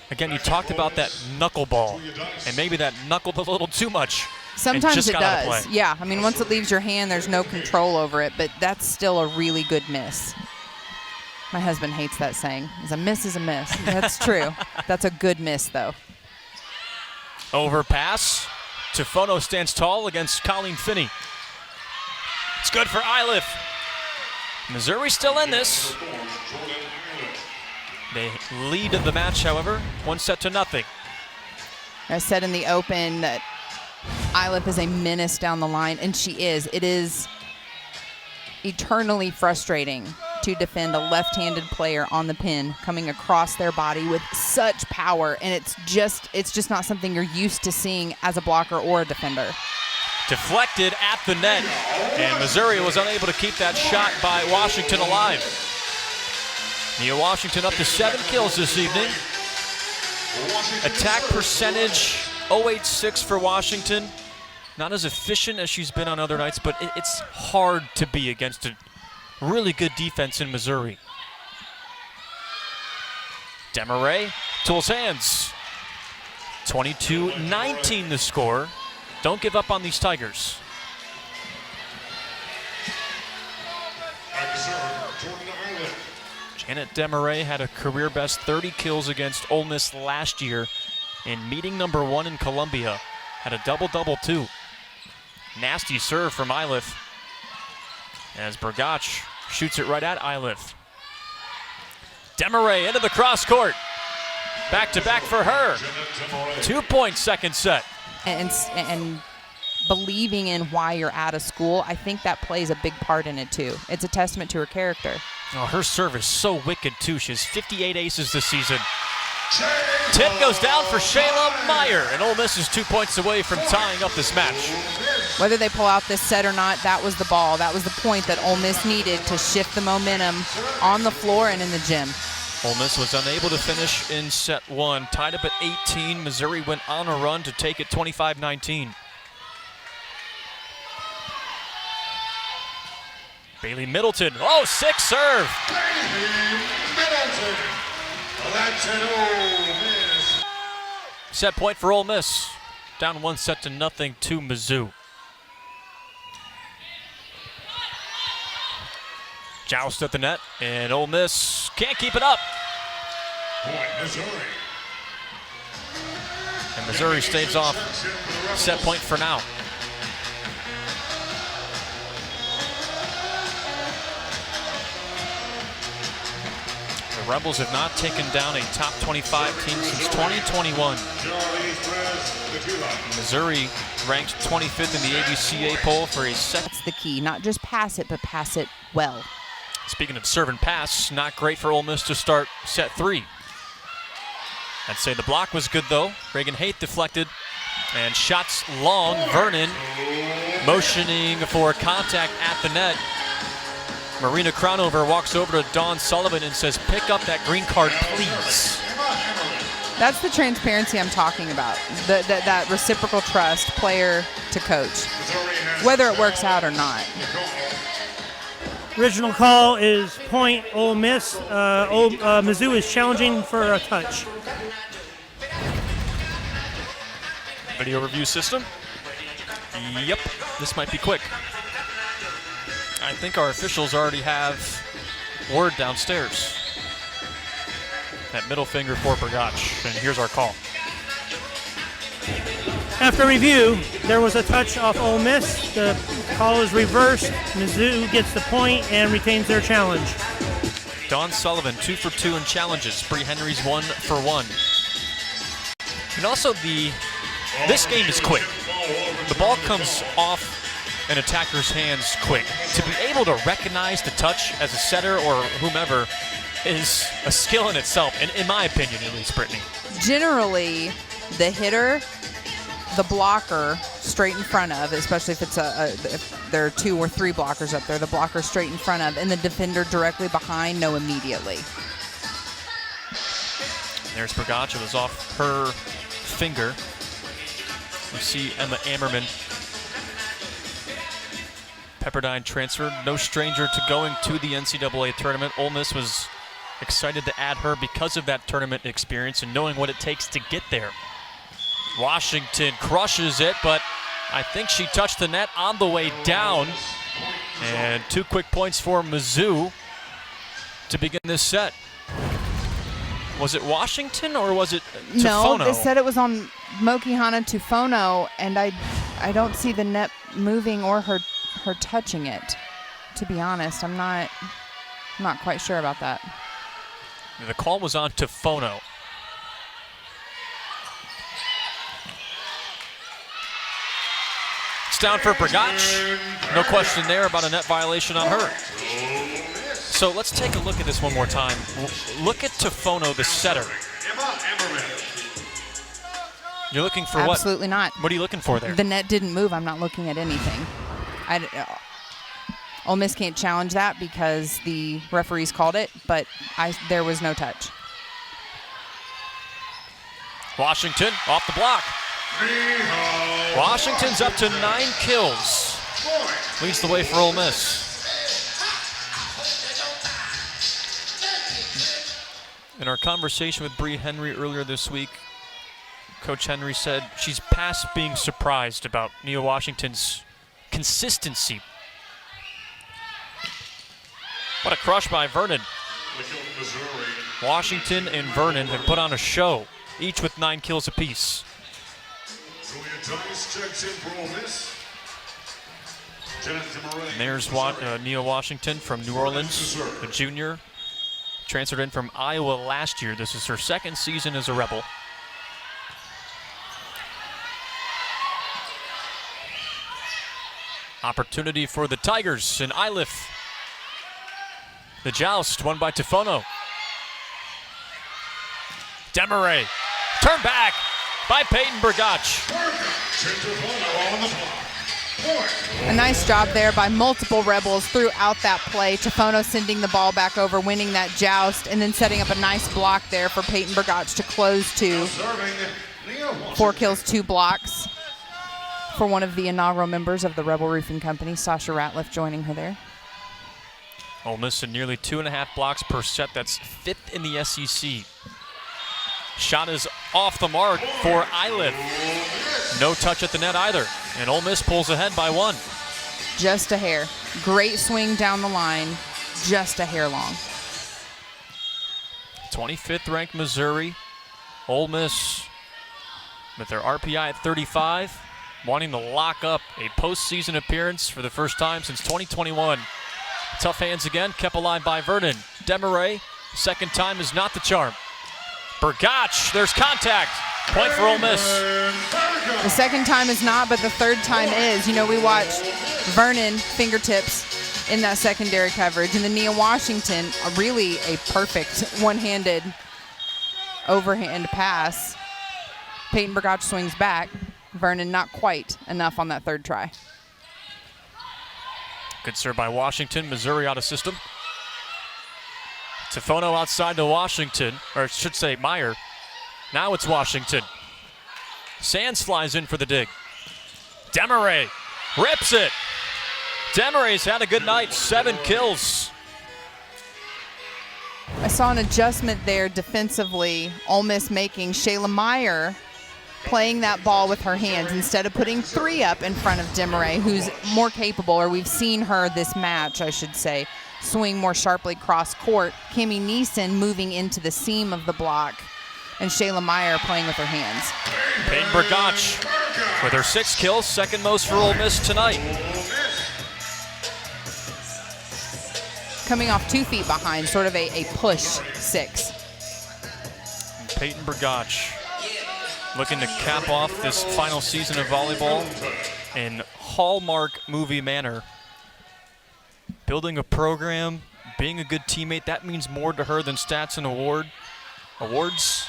Again, you talked about that knuckleball, and maybe that knuckled a little too much. Sometimes it does. Yeah, I mean, once it leaves your hand, there's no control over it, but that's still a really good miss. My husband hates that saying. A miss is a miss. That's true. That's a good miss, though. Overpass. Tufono stands tall against Colleen Finney. It's good for Iliff. Missouri still in this. They lead the match, however, 1-0. I said in the open that Iliff is a menace down the line, and she is. It is eternally frustrating to defend a left-handed player on the pin coming across their body with such power, and it's just not something you're used to seeing as a blocker or a defender. Deflected at the net, and Missouri was unable to keep that shot by Washington alive. Nia Washington up to 7 kills this evening. Attack percentage 0.86 for Washington. Not as efficient as she's been on other nights, but it's hard to be against a really good defense in Missouri. Demaray tools hands. 22-19 the score. Don't give up on these Tigers. Janet Demaray had a career-best 30 kills against Ole Miss last year in meeting number 1 in Columbia. Had a double-double, too. Nasty serve from Iliff as Bergach shoots it right at Iliff. Demaray into the cross court. Back-to-back for her. 2-point second set. And believing in why you're out of school, I think that plays a big part in it, too. It's a testament to her character. Oh, her serve is so wicked, too. She has 58 aces this season. Tip goes down for Shayla Meyer, and Ole Miss is 2 points away from tying up this match. Whether they pull out this set or not, that was the ball. That was the point that Ole Miss needed to shift the momentum on the floor and in the gym. Ole Miss was unable to finish in set 1. Tied up at 18. Missouri went on a run to take it 25-19. Bailey Middleton. Oh, sick serve. Bailey Middleton. That's an Ole Miss. Set point for Ole Miss. Down 1-0 to Mizzou. Joust at the net, and Ole Miss can't keep it up. Point, Missouri. And Missouri staves off set point for now. The Rebels have not taken down a top 25 team since 2021. Missouri ranked 25th in the ABCA poll for a second. That's the key. Not just pass it, but pass it well. Speaking of serve and pass, not great for Ole Miss to start set 3. I'd say the block was good, though. Reagan Haight deflected, and shots long. Vernon motioning for contact at the net. Marina Cronover walks over to Dawn Sullivan and says, pick up that green card, please. That's the transparency I'm talking about. That reciprocal trust, player to coach, whether it works out or not. Original call is point Ole Miss. Mizzou is challenging for a touch. Video review system. Yep, this might be quick. I think our officials already have word downstairs. That middle finger for Bergach, and here's our call. After review, there was a touch off Ole Miss. The call is reversed. Mizzou gets the point and retains their challenge. Dawn Sullivan 2 for 2 in challenges. Bree Henry's 1 for 1. And also this game is quick. The ball comes off an attacker's hands quick. To be able to recognize the touch as a setter or whomever is a skill in itself, and in my opinion at least, Brittany. Generally, the hitter, the blocker straight in front of, especially if it's if there are 2 or 3 blockers up there, the blocker straight in front of, and the defender directly behind know immediately. There's Bragac. It was off her finger. You see Emma Ammerman. Pepperdine transferred, no stranger to going to the NCAA tournament. Ole Miss was excited to add her because of that tournament experience and knowing what it takes to get there. Washington crushes it, but I think she touched the net on the way down. And 2 quick points for Mizzou to begin this set. Was it Washington or was it Tufono? No, they said it was on Mokihana Tufono, and I don't see the net moving or her touching it. To be honest, I'm not quite sure about that. The call was on Tufono. It's down for Bragac. No question there about a net violation on her. So let's take a look at this one more time. Look at Tufono, the setter. You're looking for what? Absolutely not. What are you looking for there? The net didn't move. I'm not looking at anything. Ole Miss can't challenge that because the referees called it, but there was no touch. Washington off the block. Washington's up to 9 kills. Leads the way for Ole Miss. In our conversation with Bree Henry earlier this week, Coach Henry said she's past being surprised about Nia Washington's consistency. What a crush by Vernon. Washington and Vernon have put on a show, each with 9 kills apiece. And there's Nia Washington from New Orleans, a junior. Transferred in from Iowa last year. This is her 2nd season as a Rebel. Opportunity for the Tigers in Iliff. The joust won by Tufono. Demaray. Turn back by Peyton Bragac. A nice job there by multiple Rebels throughout that play. Tufono sending the ball back over, winning that joust, and then setting up a nice block there for Peyton Bragac to close 2. 4 kills, 2 blocks for one of the inaugural members of the Rebel Roofing Company, Sasha Ratliff, joining her there. Ole Miss in nearly 2.5 blocks per set. That's 5th in the SEC. Shot is off the mark for Iliff. No touch at the net either. And Ole Miss pulls ahead by 1. Just a hair. Great swing down the line. Just a hair long. 25th ranked Missouri. Ole Miss with their RPI at 35, wanting to lock up a postseason appearance for the first time since 2021. Tough hands again, kept alive by Vernon. Demaray, 2nd time is not the charm. Bragac, there's contact. Point for Ole Miss. The 2nd time is not, but the 3rd time is. You know, we watched Vernon fingertips in that secondary coverage, and then Nia Washington, really a perfect one-handed overhand pass. Peyton Bragac swings back. Vernon not quite enough on that 3rd try. Good serve by Washington. Missouri out of system. Tufono outside to Washington, or I should say Meyer. Now it's Washington. Sands flies in for the dig. Demaray rips it. Demaray's had a good night, 7 kills. I saw an adjustment there defensively, Ole Miss making Shayla Meyer playing that ball with her hands instead of putting 3 up in front of Demaray, who's more capable, or we've seen her this match, I should say, swing more sharply cross court. Kimmy Neeson moving into the seam of the block, and Shayla Meyer playing with her hands. Peyton Bragac with her 6 kills, 2nd most for Ole Miss tonight. coming off 2 feet behind, sort of a push 6. And Peyton Burgach looking to cap off this final season of volleyball in hallmark movie manner. Building a program, being a good teammate, that means more to her than stats and awards.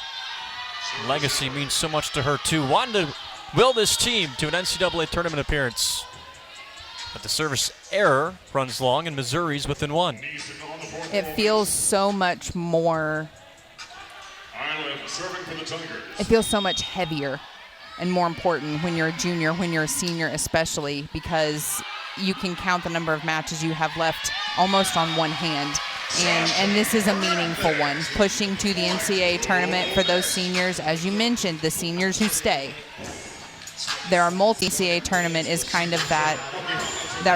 Legacy means so much to her too. Wanted to will this team to an NCAA tournament appearance. But the service error runs long, and Missouri's within 1. It feels so much more, it feels so much heavier and more important when you're a junior, when you're a senior especially, because you can count the number of matches you have left almost on one hand. And this is a meaningful one. Pushing to the NCAA tournament for those seniors, as you mentioned, the seniors who stay. Their multi-NCAA tournament is kind of that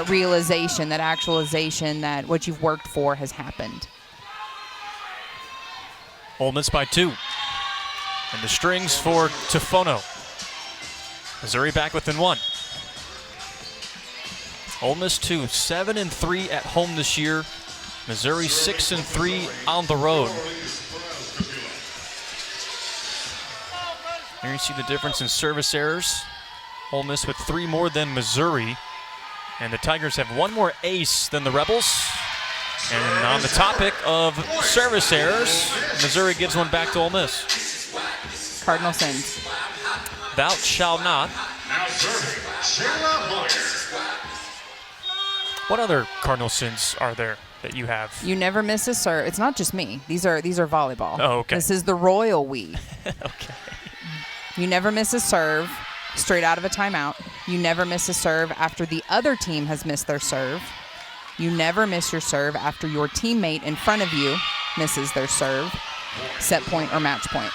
realization, that actualization that what you've worked for has happened. Ole Miss by 2. And the strings for Tufono. Missouri back within 1. Ole Miss 2, 7-3 at home this year. Missouri 6-3 on the road. Here you see the difference in service errors. Ole Miss with 3 more than Missouri. And the Tigers have 1 more ace than the Rebels. And on the topic of service errors, Missouri gives one back to Ole Miss. Cardinal sins. Thou shalt not. Now serving, Shayla Moyer. What other cardinal sins are there that you have? You never miss a serve. It's not just me. These are volleyball. Oh, okay. This is the royal we. Okay. You never miss a serve straight out of a timeout. You never miss a serve after the other team has missed their serve. You never miss your serve after your teammate in front of you misses their serve, set point or match point.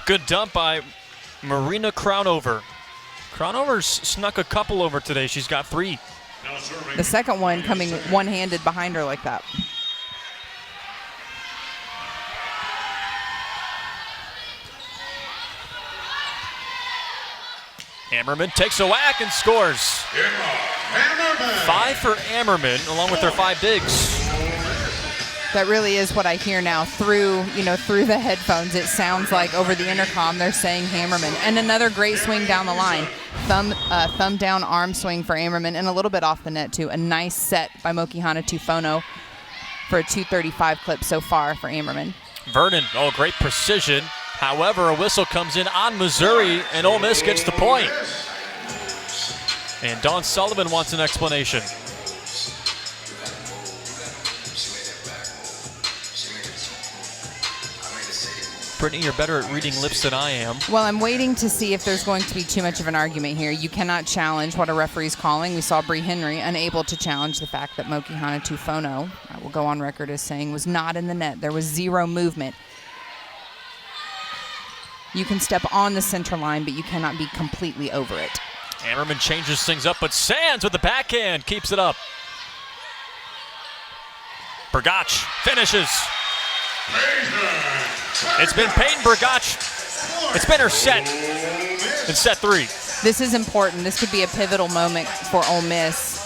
Good dump by Marina Crownover. Crownover's snuck a couple over today. She's got 3. The second one coming one-handed behind her like that. Ammerman takes a whack and scores. 5 for Ammerman, along with their 5 digs. That really is what I hear now through the headphones. It sounds like over the intercom they're saying Hammerman. And another great swing down the line. Thumb down arm swing for Ammerman, and a little bit off the net too. A nice set by Mokihana Tufono for a 235 clip so far for Ammerman. Vernon, great precision. However, a whistle comes in on Missouri, and Ole Miss gets the point. And Dawn Sullivan wants an explanation. Brittany, you're better at reading lips than I am. Well, I'm waiting to see if there's going to be too much of an argument here. You cannot challenge what a referee's calling. We saw Bree Henry unable to challenge the fact that Mokihana Tufono, I will go on record as saying, was not in the net. There was 0 movement. You can step on the center line, but you cannot be completely over it. Ammerman changes things up, but Sands with the backhand keeps it up. Burgach finishes. It's been Peyton Burgach. It's been her set in set 3. This is important. This could be a pivotal moment for Ole Miss,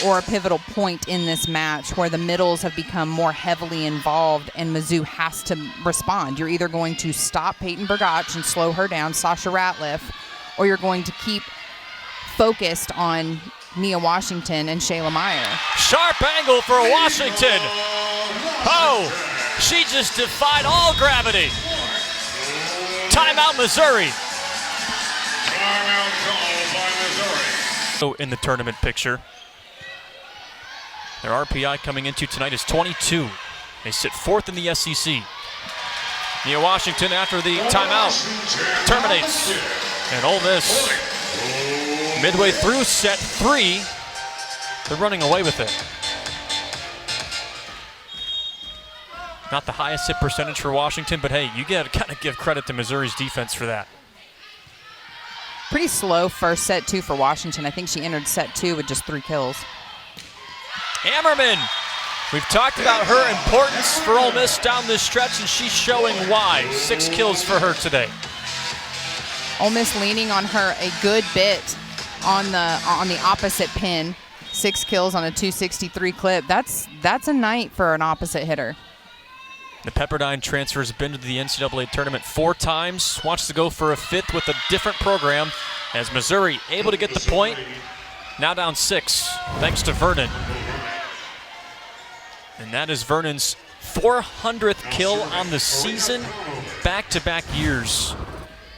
or a pivotal point in this match where the middles have become more heavily involved and Mizzou has to respond. You're either going to stop Peyton Burgach and slow her down, Sasha Ratliff, or you're going to keep focused on Nia Washington and Shayla Meyer. Sharp angle for Washington. Oh, she just defied all gravity. Timeout, Missouri. Timeout call by Missouri. So in the tournament picture, their RPI coming into tonight is 22. They sit 4th in the SEC. Nia Washington, after the timeout, terminates. And Ole Miss, midway through set 3, they're running away with it. Not the highest hit percentage for Washington, but hey, you got to kind of give credit to Missouri's defense for that. Pretty slow first set, too, for Washington. I think she entered set 2 with just 3 kills. Ammerman, we've talked about her importance for Ole Miss down this stretch, and she's showing why. 6 kills for her today. Ole Miss leaning on her a good bit on the opposite pin. 6 kills on a 263 clip. That's a night for an opposite hitter. The Pepperdine transfer has been to the NCAA tournament 4 times, wants to go for a 5th with a different program, as Missouri able to get the point. Now down 6, thanks to Vernon. And that is Vernon's 400th kill on the season, back-to-back years.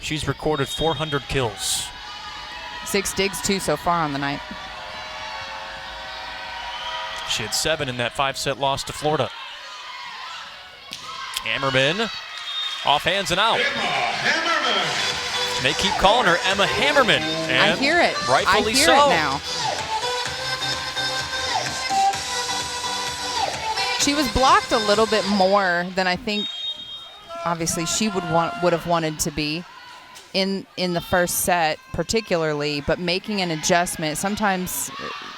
She's recorded 400 kills. 6 digs, 2 so far on the night. She had 7 in that 5-set loss to Florida. Hammerman, off hands and out. They keep calling her Emma Hammerman. And I hear it. Rightfully I hear so. it now. She was blocked a little bit more than I think, obviously, she would have wanted to be in the first set, particularly. But making an adjustment, sometimes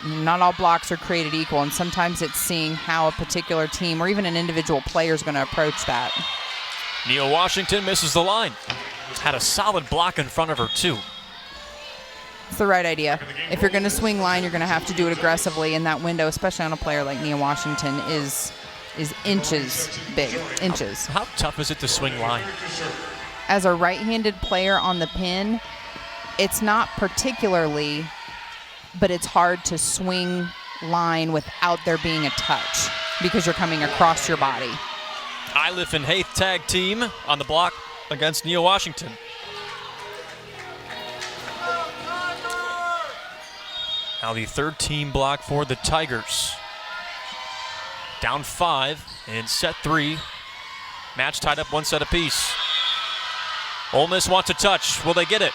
not all blocks are created equal, and sometimes it's seeing how a particular team or even an individual player is going to approach that. Nia Washington misses the line. Had a solid block in front of her, too. It's the right idea. If you're going to swing line, you're going to have to do it aggressively, and that window, especially on a player like Nia Washington, is inches big, inches. How tough is it to swing line? As a right-handed player on the pin, it's not particularly, but it's hard to swing line without there being a touch because you're coming across your body. Iliff and Haith tag team on the block against Nia Washington. Now the 3rd team block for the Tigers. Down 5 in set 3. Match tied up 1 set apiece. Ole Miss wants a touch. Will they get it?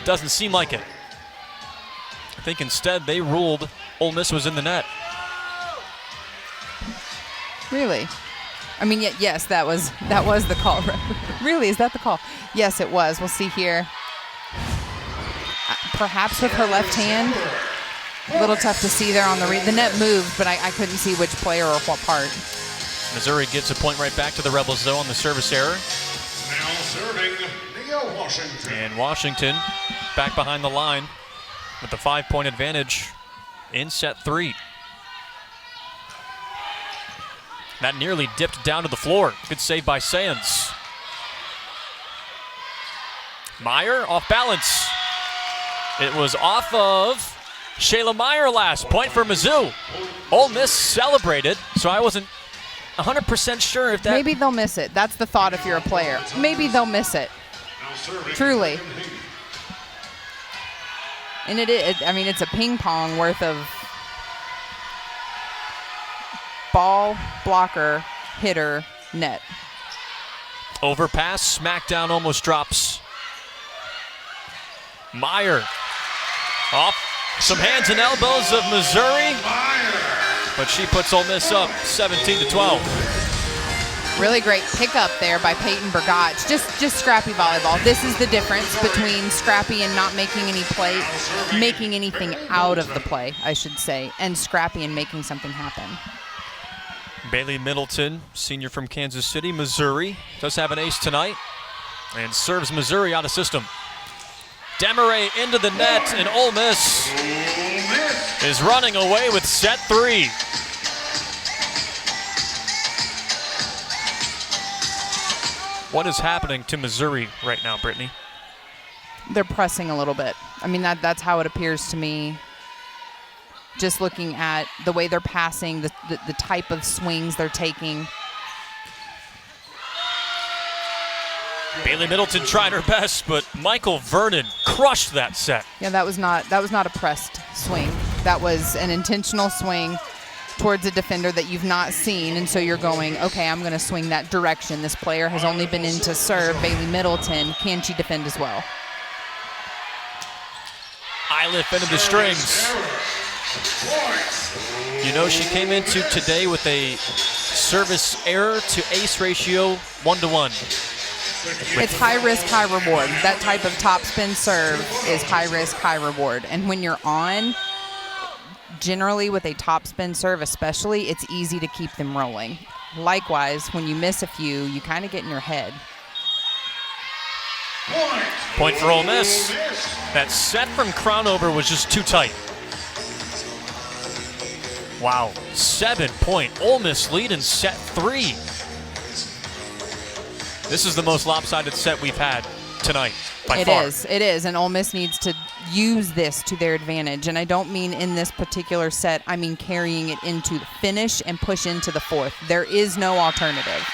Doesn't seem like it. I think instead they ruled Ole Miss was in the net. Really? I mean, yes, that was the call. Really, is that the call? Yes, it was. We'll see here. Perhaps with her left hand. A little tough to see there on the net moved, but I couldn't see which player or what part. Missouri gives a point right back to the Rebels, though, on the service error. Now serving Nia Washington. And Washington back behind the line with the 5-point advantage in set 3. That nearly dipped down to the floor. Good save by Sands. Meyer off balance. It was off of Shayla Meyer last. Point for Mizzou. Ole Miss celebrated, so I wasn't 100% sure if that... Maybe they'll miss it. That's the thought if you're a player. Maybe they'll miss it. Truly. And it's a ping pong worth of ball, blocker, hitter, net. Overpass, smackdown almost drops. Meyer off some hands and elbows of Missouri, but she puts Ole Miss up 17-12. Really great pickup there by Peyton Bergach. Just scrappy volleyball. This is the difference between scrappy and not making any play, making anything out of the play, I should say, and scrappy and making something happen. Bailey Middleton, senior from Kansas City, Missouri, does have an ace tonight and serves Missouri out of system. Demaray into the net, and Ole Miss is running away with set 3. What is happening to Missouri right now, Brittany? They're pressing a little bit. I mean, that's how it appears to me. Just looking at the way they're passing, the type of swings they're taking. Bailey Middleton tried her best, but Michael Vernon crushed that set. Yeah, that was not a pressed swing. That was an intentional swing towards a defender that you've not seen, and so you're going, okay, I'm going to swing that direction. This player has only been in to serve. Bailey Middleton, can she defend as well? Iliff into the strings. You know, she came into today with a service error to ace ratio 1-to-1. It's high risk, high reward. That type of topspin serve is high risk, high reward. And when you're on, generally with a topspin serve especially, it's easy to keep them rolling. Likewise, when you miss a few, you kind of get in your head. Point for Ole Miss. That set from Crownover was just too tight. Wow, 7-point Ole Miss lead in set 3. This is the most lopsided set we've had tonight, by far. It is, and Ole Miss needs to use this to their advantage. And I don't mean in this particular set, I mean carrying it into the finish and push into the fourth. There is no alternative.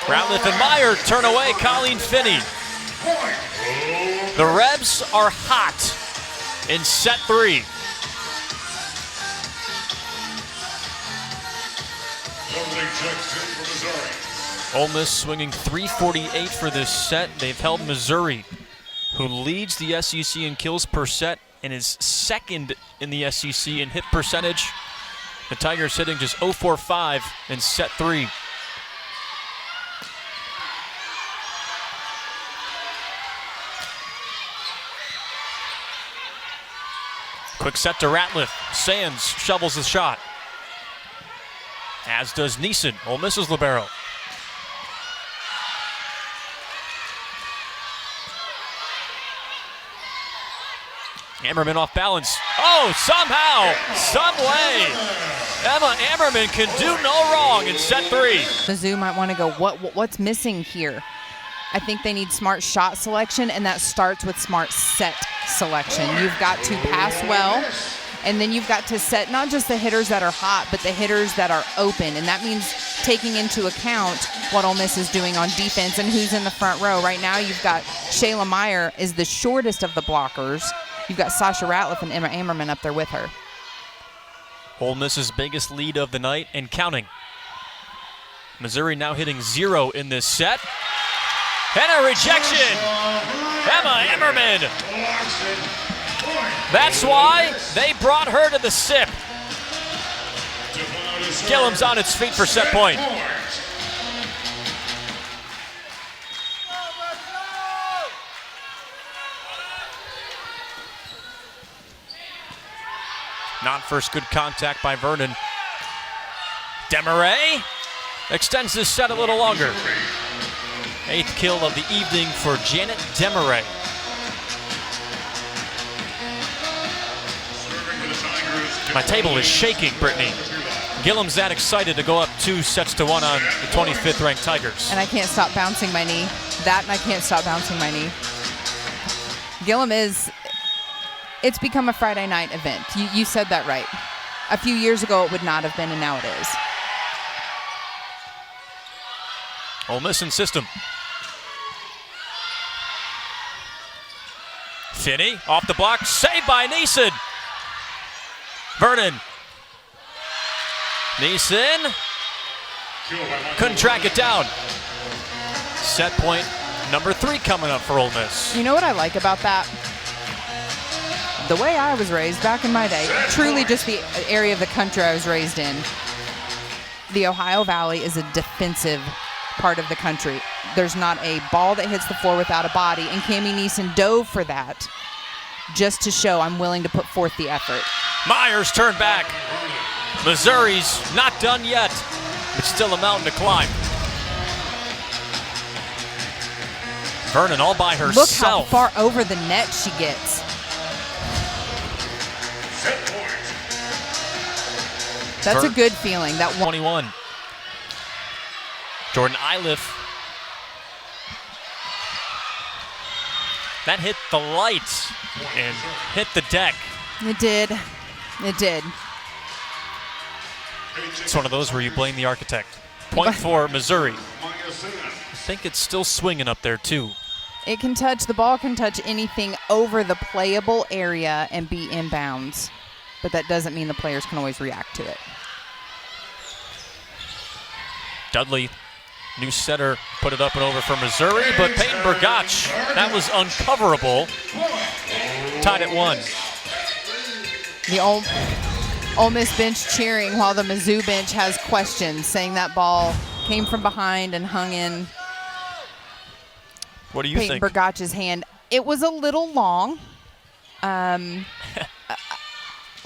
Ratliff and Meyer turn away Colleen Finney. The Rebs are hot in set 3. Ole Miss swinging 348 for this set. They've held Missouri, who leads the SEC in kills per set and is second in the SEC in hit percentage. The Tigers hitting just 0.45 in set 3. Quick set to Ratliff. Sands shovels the shot. As does Neeson. Ole Miss's libero. Ammerman off balance. Oh, somehow, some way, Emma Ammerman can do no wrong in set 3. Mizzou might want to go, what's missing here? I think they need smart shot selection, and that starts with smart set selection. You've got to pass well, and then you've got to set not just the hitters that are hot, but the hitters that are open. And that means taking into account what Ole Miss is doing on defense and who's in the front row. Right now, you've got Shayla Meyer is the shortest of the blockers. You've got Sasha Ratliff and Emma Ammerman up there with her. Ole Miss's biggest lead of the night and counting. Missouri now hitting 0 in this set. And a rejection. Emma Ammerman. That's why they brought her to the SIP. Gillum's on its feet for set point. Not first good contact by Vernon. Demaray extends this set a little longer. 8th kill of the evening for Janet Demaray. My table is shaking, Brittany. Gillum's that excited to go up 2-1 on the 25th ranked Tigers. And I can't stop bouncing my knee. That and I can't stop bouncing my knee. Gillum it's become a Friday night event. You said that right. A few years ago it would not have been, and now it is. Ole Miss in system. Finney off the block, saved by Neeson. Vernon. Neeson couldn't track it down. Set point number 3 coming up for Ole Miss. You know what I like about that? The way I was raised back in my day, truly just the area of the country I was raised in, the Ohio Valley is a defensive part of the country. There's not a ball that hits the floor without a body, and Cammie Neeson dove for that just to show I'm willing to put forth the effort. Myers turned back. Missouri's not done yet. It's still a mountain to climb. Vernon all by herself. Look how far over the net she gets. That's a good feeling. That 21. Jordan Iliff. That hit the lights and hit the deck. It did. It did. It's one of those where you blame the architect. Point for Missouri. I think it's still swinging up there too. It can touch, the ball can touch anything over the playable area and be inbounds. But that doesn't mean the players can always react to it. Dudley, new setter, put it up and over for Missouri, but Peyton Burgach, that was uncoverable. Tied at 1. The Ole Miss bench cheering while the Mizzou bench has questions, saying that ball came from behind and hung in What do you Peyton think? Burgach's hand. It was a little long.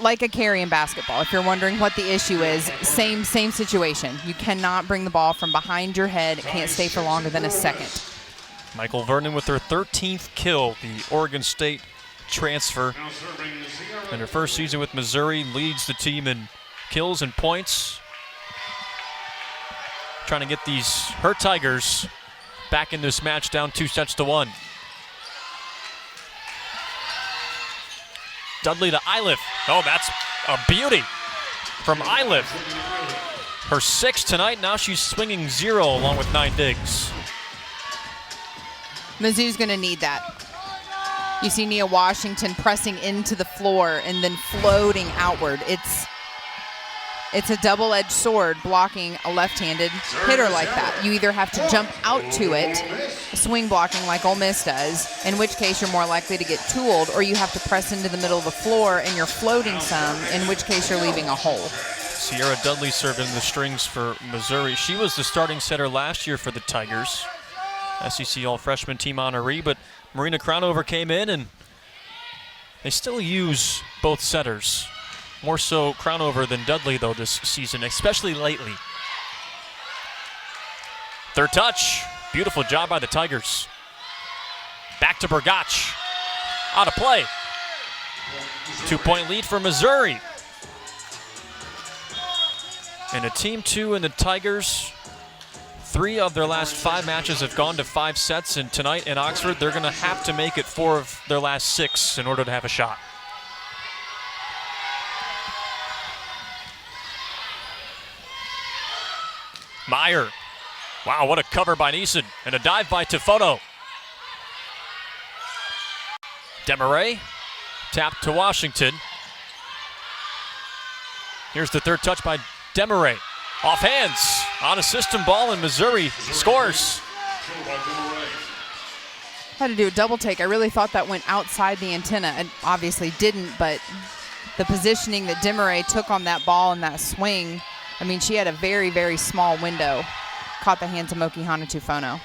Like a carry in basketball. If you're wondering what the issue is, same situation. You cannot bring the ball from behind your head. It can't stay for longer than a second. Michael Vernon with her 13th kill, the Oregon State transfer. In her first season with Missouri, leads the team in kills and points. Trying to get her Tigers back in this match down 2-1. Dudley to Iliff. Oh, that's a beauty from Iliff. Her 6th tonight. Now she's swinging 0 along with 9 digs. Mizzou's going to need that. You see Nia Washington pressing into the floor and then floating outward. It's a double-edged sword blocking a left-handed hitter like that. You either have to jump out to it, swing blocking like Ole Miss does, in which case you're more likely to get tooled, or you have to press into the middle of the floor and you're floating some, in which case you're leaving a hole. Sierra Dudley served in the strings for Missouri. She was the starting setter last year for the Tigers. SEC All-Freshman team honoree, but Marina Crownover came in, and they still use both setters. More so Crownover than Dudley, though, this season, especially lately. Third touch. Beautiful job by the Tigers. Back to Burgach. Out of play. 2-point lead for Missouri. And a team 2 in the Tigers. 3 of their last 5 matches have gone to 5 sets, and tonight in Oxford, they're going to have to make it 4 of their last 6 in order to have a shot. Meyer. Wow, what a cover by Neeson, and a dive by Tifono. Demaray, tap to Washington. Here's the third touch by Demaray. Off hands, on a system ball, and Missouri scores. Had to do a double take. I really thought that went outside the antenna, and obviously didn't, but the positioning that Demaray took on that ball and that swing, I mean, she had a very, very small window. Caught the hands of Mokihana Tufono.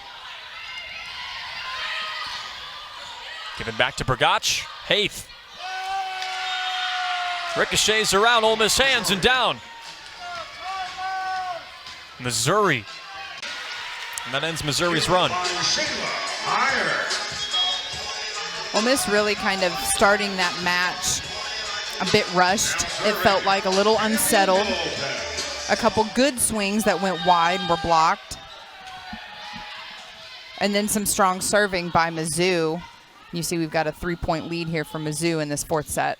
Given back to Burgach. Haith. Ricochets around Ole Miss hands and down. Missouri. And that ends Missouri's run. Ole Miss really kind of starting that match a bit rushed. It felt like a little unsettled. A couple good swings that went wide and were blocked. And then some strong serving by Mizzou. You see we've got a 3-point lead here for Mizzou in this 4th set.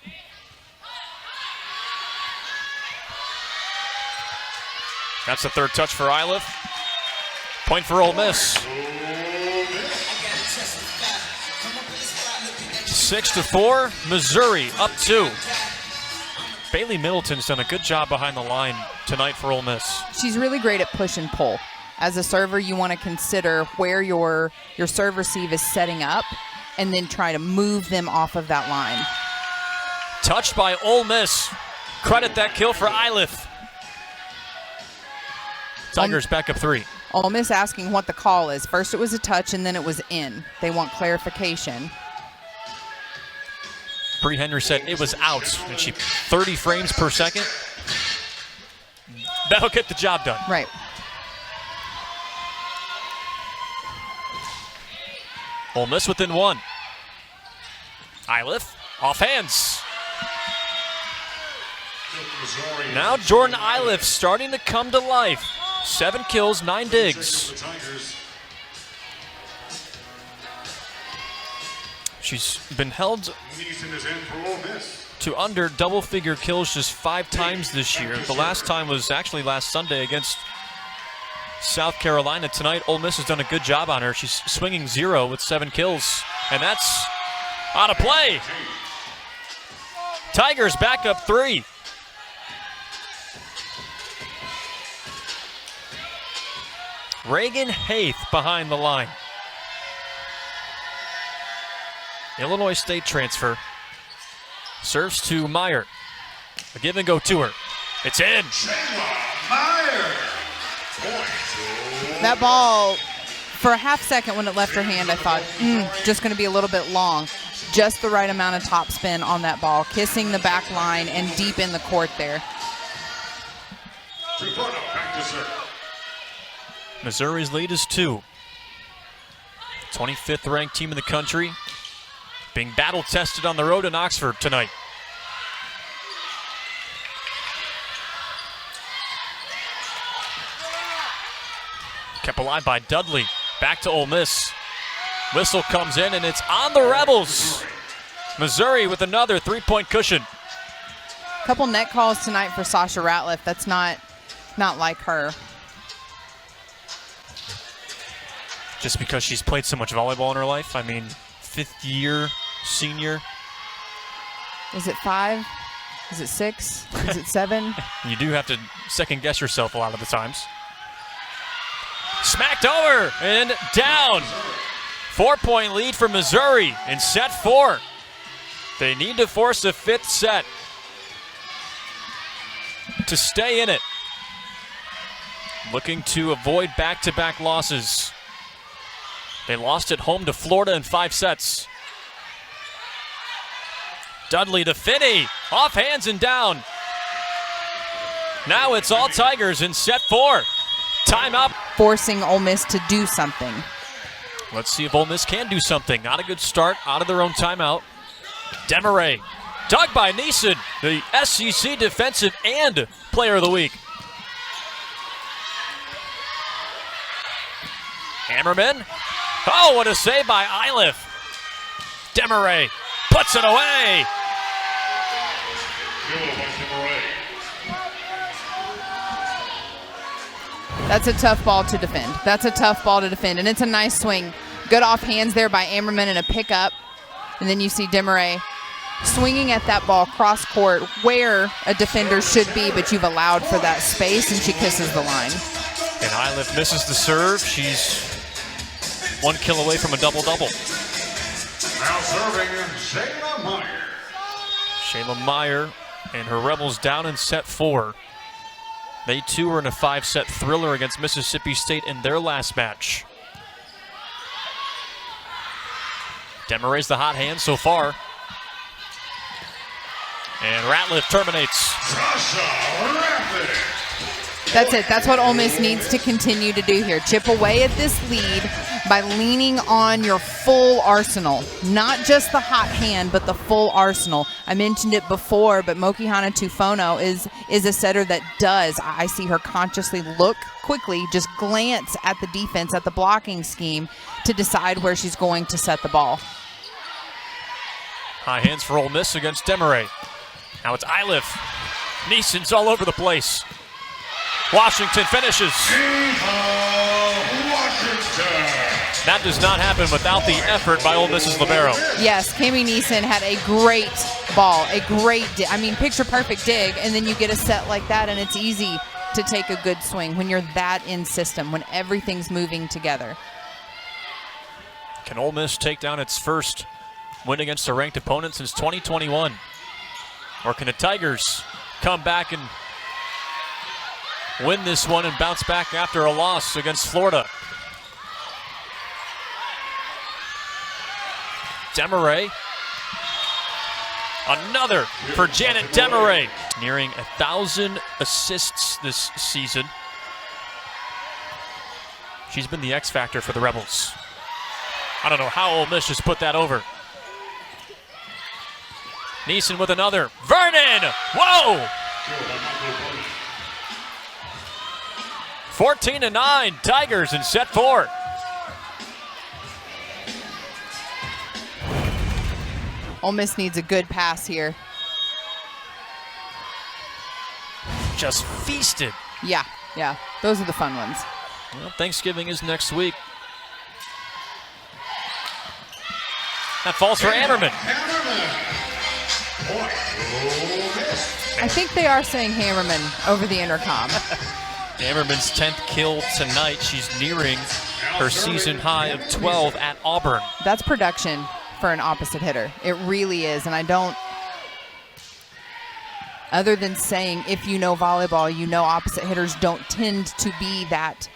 That's the third touch for Iliff. Point for Ole Miss. 6-4, Missouri up 2. Bailey Middleton's done a good job behind the line tonight for Ole Miss. She's really great at push and pull. As a server, you want to consider where your serve receive is setting up and then try to move them off of that line. Touched by Ole Miss. Credit that kill for Iliff. Tigers back up 3. Ole Miss asking what the call is. First it was a touch and then it was in. They want clarification. Bree Henry said it was out, and she 30 frames per second. That'll get the job done. Right. Ole Miss within 1. Iliff off hands. Now Jordan Iliff starting to come to life. 7 kills, 9 digs. She's been held to under double-figure kills just 5 times this year. The last time was actually last Sunday against South Carolina. Tonight, Ole Miss has done a good job on her. She's swinging 0 with 7 kills, and that's out of play. Tigers back up 3. Reagan Haith behind the line. Illinois State transfer. Serves to Meyer. A give and go to her. It's in. That ball, for a half second when it left her hand, I thought, just going to be a little bit long. Just the right amount of top spin on that ball. Kissing the back line and deep in the court there. Missouri's lead is 2. 25th ranked team in the country. Being battle tested on the road in Oxford tonight. Kept alive by Dudley. Back to Ole Miss. Whistle comes in, and it's on the Rebels. Missouri with another 3-point cushion. Couple net calls tonight for Sasha Ratliff. That's not like her. Just because she's played so much volleyball in her life. I mean, 5th year senior. Is it 5? Is it 6? Is it 7? You do have to second guess yourself a lot of the times. Smacked over and down. 4-point lead for Missouri in set 4. They need to force a 5th set to stay in it. Looking to avoid back-to-back losses. They lost at home to Florida in 5 sets. Dudley to Finney. Off hands and down. Now it's all Tigers in set 4. Timeout. Forcing Ole Miss to do something. Let's see if Ole Miss can do something. Not a good start out of their own timeout. Demaray. Dug by Neeson, the SEC Defensive and Player of the Week. Hammerman. Oh, what a save by Iliff. Demaray puts it away. That's a tough ball to defend. And it's a nice swing. Good off hands there by Ammerman and a pickup. And then you see Demaray swinging at that ball cross court where a defender should be, but you've allowed for that space, and she kisses the line. And Iliff misses the serve. She's 1 kill away from a double-double. Now serving Shayla Meyer. Shayla Meyer and her Rebels down in set 4. They too were in a 5-set thriller against Mississippi State in their last match. Demaray's the hot hand so far. And Ratliff terminates. Sasha Ratliff. That's it. That's what Ole Miss needs to continue to do here. Chip away at this lead by leaning on your full arsenal. Not just the hot hand, but the full arsenal. I mentioned it before, but Mokihana Tufono is a setter that does. I see her consciously look quickly, just glance at the defense, at the blocking scheme to decide where she's going to set the ball. High hands for Ole Miss against Demaray. Now it's Iliff. Neeson's all over the place. Washington finishes. Washington. That does not happen without the effort by Ole Miss's libero. Yes, Cami Neeson had a great ball, picture perfect dig, and then you get a set like that, and it's easy to take a good swing when you're that in system, when everything's moving together. Can Ole Miss take down its first win against a ranked opponent since 2021? Or can the Tigers come back and win this one and bounce back after a loss against Florida? Demaray. Another for Janet Demaray. Nearing 1,000 assists this season. She's been the X factor for the Rebels. I don't know how Ole Miss just put that over. Neeson with another. Vernon! Whoa! 14-9, Tigers in set 4. Ole Miss needs a good pass here. Just feasted. Yeah. Those are the fun ones. Well, Thanksgiving is next week. That falls for Ammerman. I think they are saying Hammerman over the intercom. Ammerman's 10th kill tonight. She's nearing her season high of 12 at Auburn. That's production for an opposite hitter. It really is. And I don't, other than saying if you know volleyball, you know opposite hitters don't tend to be that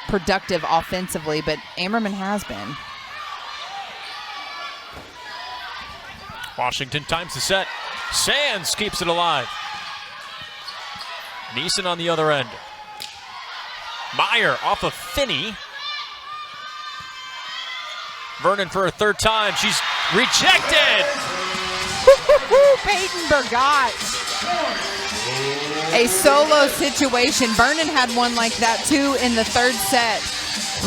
productive offensively, but Ammerman has been. Washington times the set. Sands keeps it alive. Neeson on the other end. Meyer off of Finney. Vernon for a third time. She's rejected. Woo, Peyton Bergott. A solo situation. Vernon had one like that too in the third set.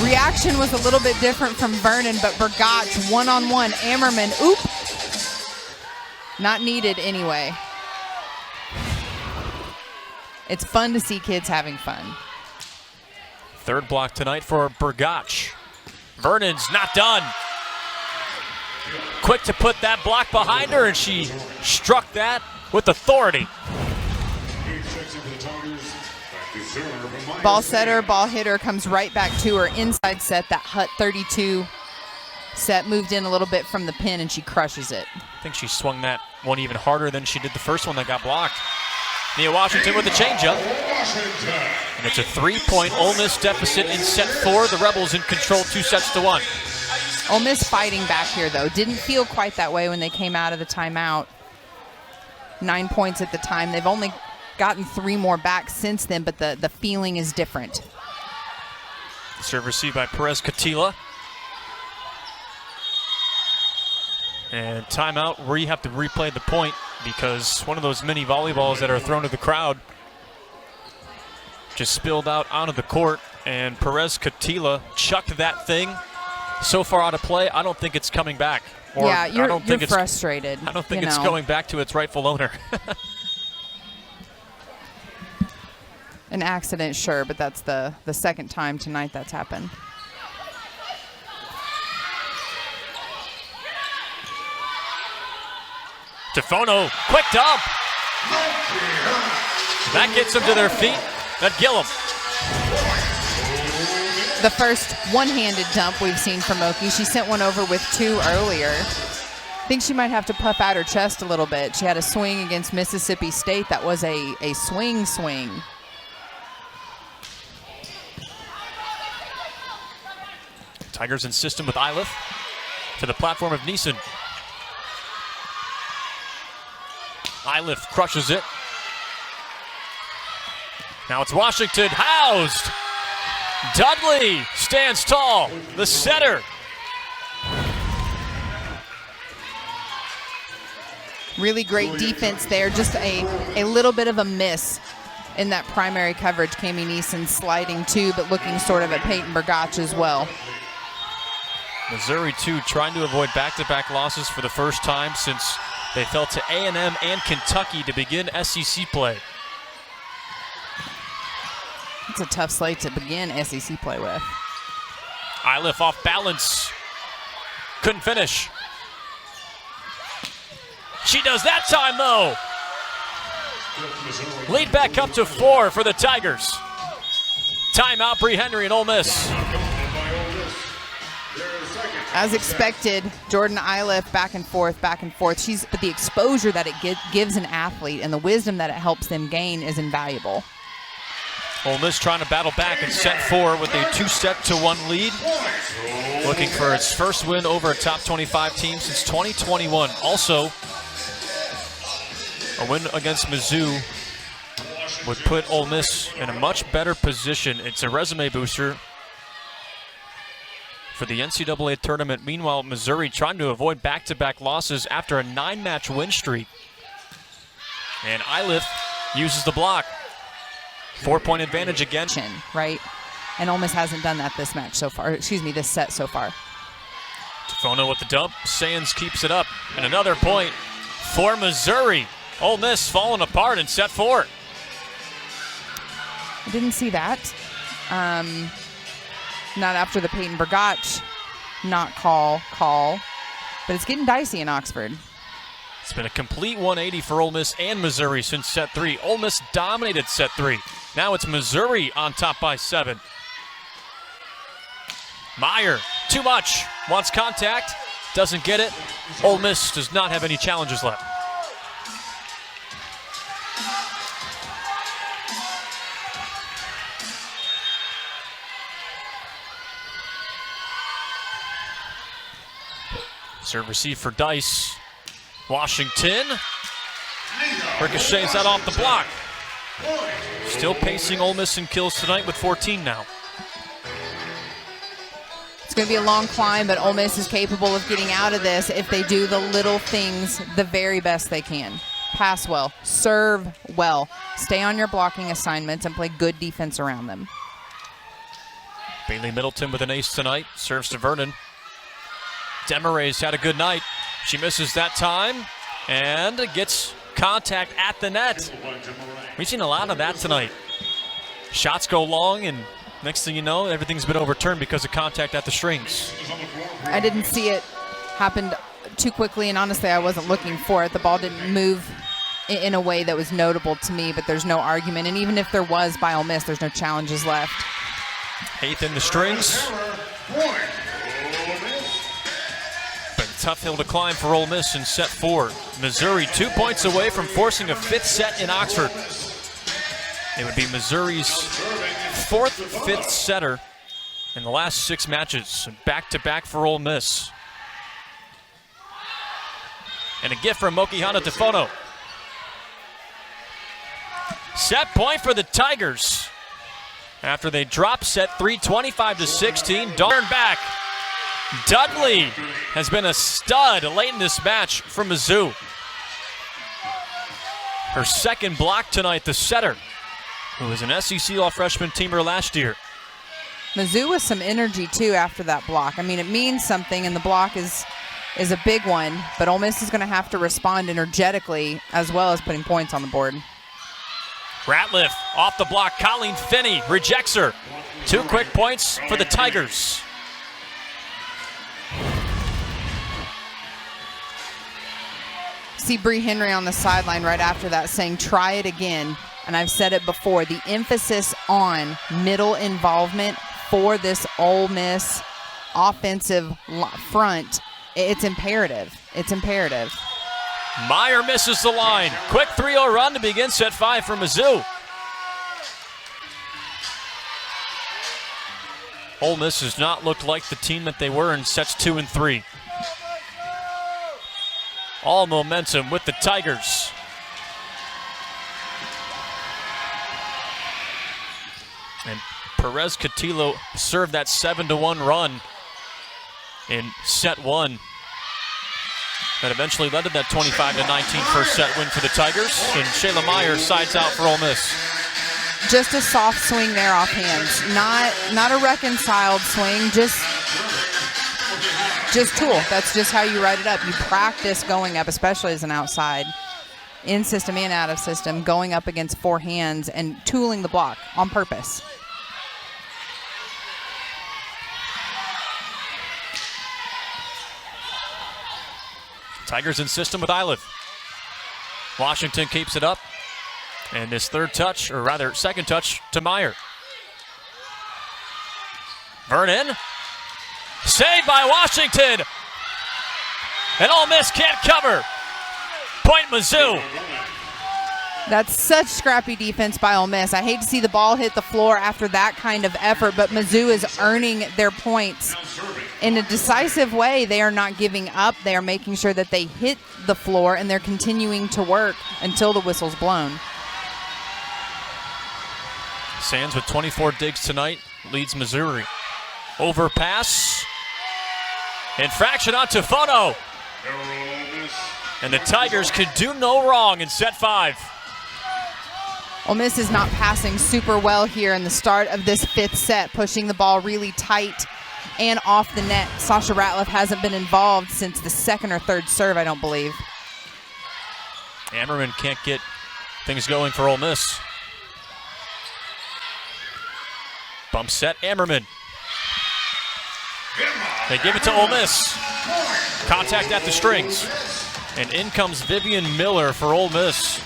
Reaction was a little bit different from Vernon, but Bergott one-on-one. Ammerman, oop. Not needed anyway. It's fun to see kids having fun. Third block tonight for Bergach. Vernon's not done. Quick to put that block behind her, and she struck that with authority. Ball setter, ball hitter comes right back to her. Inside set, that Hut 32 set moved in a little bit from the pin, and she crushes it. I think she swung that one even harder than she did the first one that got blocked. Nia Washington with the changeup. And it's a 3-point Ole Miss deficit in set 4. The Rebels in control 2-1. Ole Miss fighting back here, though. Didn't feel quite that way when they came out of the timeout. 9 points at the time. They've only gotten 3 more back since then, but the feeling is different. Serve received by Perez Catila. And timeout where you have to replay the point because one of those mini volleyballs that are thrown to the crowd just spilled out onto the court, and Perez Catila chucked that thing so far out of play, I don't think it's coming back. Or yeah, you're it's frustrated. I don't think it's going back to its rightful owner. An accident, sure, but that's the second time tonight that's happened. Tifono, quick dump. That gets them to their feet. That Gillum. The first one-handed dump we've seen from Oki. She sent one over with 2 earlier. I think she might have to puff out her chest a little bit. She had a swing against Mississippi State that was a swing. Tigers in system with Iliff to the platform of Neeson. Iliff crushes it. Now it's Washington, housed. Dudley stands tall, the setter. Really great defense there. Just a little bit of a miss in that primary coverage. Cami Neeson sliding too, but looking sort of at Peyton Bergach as well. Missouri, too, trying to avoid back-to-back losses for the first time since they fell to A&M and Kentucky to begin SEC play. It's a tough slate to begin SEC play with. Iliff off balance. Couldn't finish. She does that time, though. Lead back up to 4 for the Tigers. Timeout, Bree Henry and Ole Miss. As expected, Jordan Iliff back and forth. But the exposure that it gives an athlete and the wisdom that it helps them gain is invaluable. Ole Miss trying to battle back in set 4 with a 2-1 lead. Looking for its first win over a top 25 team since 2021. Also, a win against Mizzou would put Ole Miss in a much better position. It's a resume booster for the NCAA tournament. Meanwhile, Missouri trying to avoid back-to-back losses after a 9-match win streak. And Iliff uses the block. 4-point advantage again. Right? And Ole Miss hasn't done that this match so far. Excuse me, this set so far. Tifono with the dump. Sands keeps it up. And another point for Missouri. Ole Miss falling apart in set 4. I didn't see that. Not after the Peyton Bergach not call. But it's getting dicey in Oxford. It's been a complete 180 for Ole Miss and Missouri since set 3. Ole Miss dominated set 3. Now it's Missouri on top by 7. Meyer, too much. Wants contact, doesn't get it. Ole Miss does not have any challenges left. Serve receive for Dice. Washington ricochets that off the block. Still pacing Ole Miss in kills tonight with 14 now. It's going to be a long climb, but Ole Miss is capable of getting out of this if they do the little things the very best they can. Pass well, serve well, stay on your blocking assignments, and play good defense around them. Bailey Middleton with an ace tonight. Serves to Vernon. Demaray's had a good night. She misses that time and gets contact at the net. We've seen a lot of that tonight. Shots go long, and next thing you know, everything's been overturned because of contact at the strings. I didn't see it happen too quickly, and honestly, I wasn't looking for it. The ball didn't move in a way that was notable to me, but there's no argument. And even if there was by Ole Miss, there's no challenges left. Eighth in the strings. But a tough hill to climb for Ole Miss in set 4. Missouri 2 points away from forcing a 5th set in Oxford. It would be Missouri's 4th 5th setter in the last 6 matches. Back-to-back for Ole Miss. And a gift from Mokihana Tefono. Set point for the Tigers. After they drop set 3, 25-16. Darn back. Dudley has been a stud late in this match for Mizzou. Her second block tonight, the setter, who was an SEC All-Freshman teamer last year. Mizzou with some energy, too, after that block. I mean, it means something, and the block is a big one, but Ole Miss is going to have to respond energetically as well as putting points on the board. Ratliff off the block. Colleen Finney rejects her. 2 quick points for the Tigers. See Bree Henry on the sideline right after that saying, try it again. And I've said it before, the emphasis on middle involvement for this Ole Miss offensive front, it's imperative. It's imperative. Meyer misses the line. Quick 3-0 run to begin set 5 for Mizzou. Ole Miss has not looked like the team that they were in sets 2 and 3. All momentum with the Tigers. And Perez Cotillo served that 7-1 run in set 1. That eventually led to that 25-19 first set win for the Tigers. And Shayla Meyer sides out for Ole Miss. Just a soft swing there off hands. Not a reconciled swing, just tool. That's just how you write it up. You practice going up, especially as an outside, in system and out of system, going up against 4 hands and tooling the block on purpose. Tigers in system with Iliff. Washington keeps it up. And this third touch, or rather second touch, to Meyer. Vernon. Saved by Washington. And Ole Miss can't cover. Point Mizzou. That's such scrappy defense by Ole Miss. I hate to see the ball hit the floor after that kind of effort, but Mizzou is earning their points in a decisive way. They are not giving up. They are making sure that they hit the floor, and they're continuing to work until the whistle's blown. Sands with 24 digs tonight leads Missouri. Overpass. Infraction on Tefono. And the Tigers could do no wrong in set 5. Ole Miss is not passing super well here in the start of this 5th set, pushing the ball really tight and off the net. Sasha Ratliff hasn't been involved since the 2nd or 3rd serve, I don't believe. Ammerman can't get things going for Ole Miss. Bump set, Ammerman. They give it to Ole Miss. Contact at the strings. And in comes Vivian Miller for Ole Miss.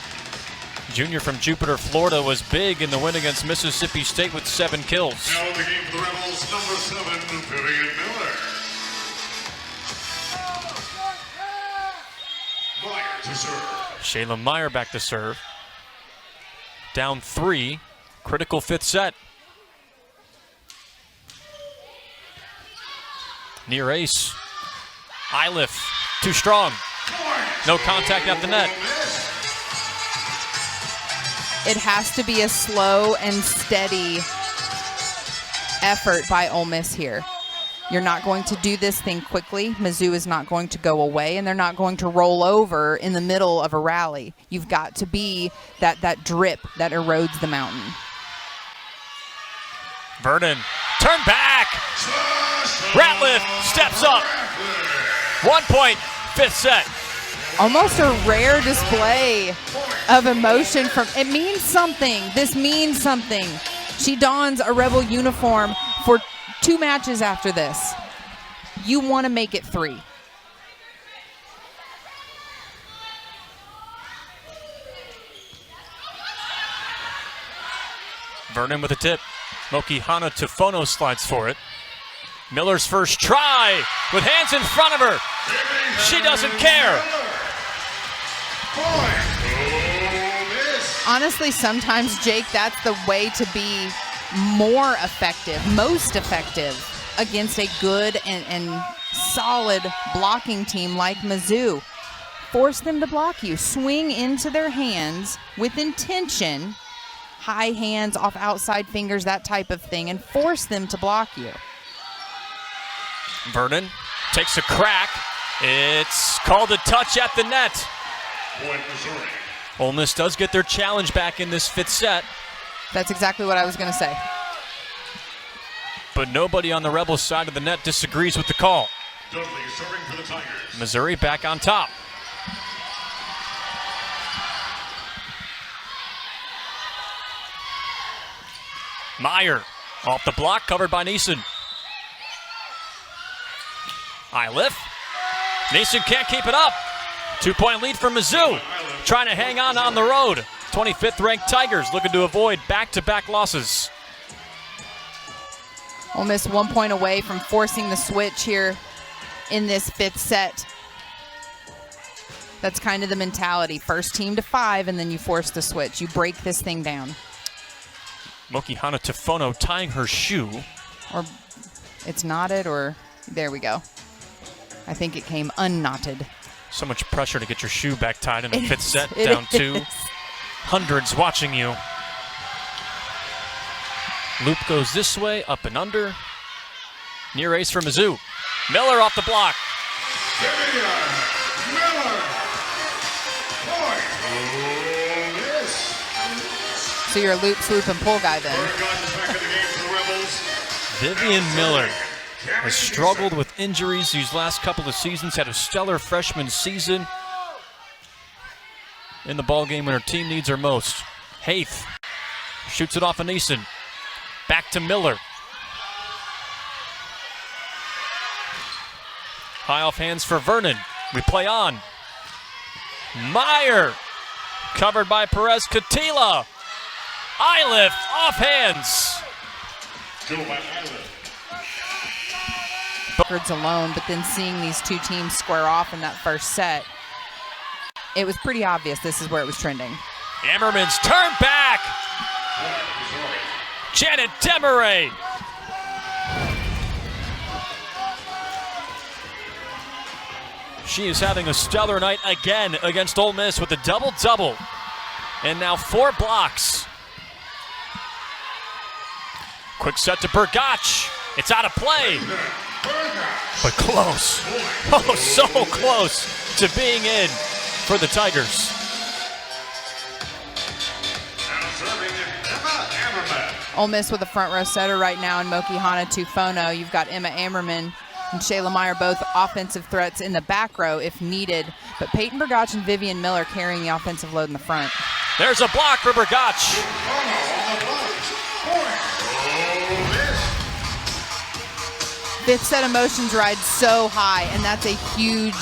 Junior from Jupiter, Florida, was big in the win against Mississippi State with 7 kills. Now the game for the Rebels, number 7, Vivian Miller. Meyer to serve. Shayla Meyer back to serve. Down 3, critical 5th set. Near ace. Iliff, too strong. No contact at the net. It has to be a slow and steady effort by Ole Miss here. You're not going to do this thing quickly. Mizzou is not going to go away, and they're not going to roll over in the middle of a rally. You've got to be that drip that erodes the mountain. Vernon, turn back. Ratliff steps up. 1 point, 5th set. Almost a rare display of emotion from, it means something. This means something. She dons a Rebel uniform for 2 matches after this. You want to make it 3. Vernon with a tip. Mokihana Tufono slides for it. Miller's first try with hands in front of her. She doesn't care. Honestly, sometimes, Jake, that's the way to be more effective, most effective against a good and solid blocking team like Mizzou. Force them to block you. Swing into their hands with intention, high hands off outside fingers, that type of thing, and force them to block you. Vernon takes a crack. It's called a touch at the net. Point Missouri. Ole Miss does get their challenge back in this 5th set. That's exactly what I was going to say. But nobody on the Rebels side of the net disagrees with the call. Dudley serving for the Tigers. Missouri back on top. Meyer off the block, covered by Neeson. Iliff. Neeson can't keep it up. 2-point lead for Mizzou. Trying to hang on the road. 25th ranked Tigers looking to avoid back-to-back losses. Ole Miss 1 point away from forcing the switch here in this 5th set. That's kind of the mentality. First team to 5, and then you force the switch. You break this thing down. Mokihana Tufono tying her shoe. Or it's knotted, or there we go. I think it came unknotted. So much pressure to get your shoe back tied in a 5th set, It down is. 2. Hundreds watching you. Loop goes this way, up and under. Near ace for Mizzou. Miller off the block. Vivian Miller. Point Ole Miss. So you're a loop, swoop, and pull guy then. Burgott is back in the game for the Rebels. Vivian Miller has struggled with injuries these last couple of seasons, had a stellar freshman season in the ballgame when her team needs her most. Haith shoots it off of Neeson. Back to Miller. High off hands for Vernon. We play on. Meyer covered by Perez Katila. Iliff off hands. Go by Iliff. Records alone, but then seeing these 2 teams square off in that first set, it was pretty obvious this is where it was trending. Emmerman's turn back. Janet Demaray. She is having a stellar night again against Ole Miss with a double-double. And now 4 blocks. Quick set to Burgach. It's out of play. But close. Oh, so close to being in for the Tigers. Now serving Emma Ammerman. Ole Miss with a front row setter right now in Mokihana Tufono. You've got Emma Ammerman and Shayla Meyer, both offensive threats in the back row if needed. But Peyton Burgach and Vivian Miller carrying the offensive load in the front. There's a block for Burgach. Fifth set emotions ride so high, and that's a huge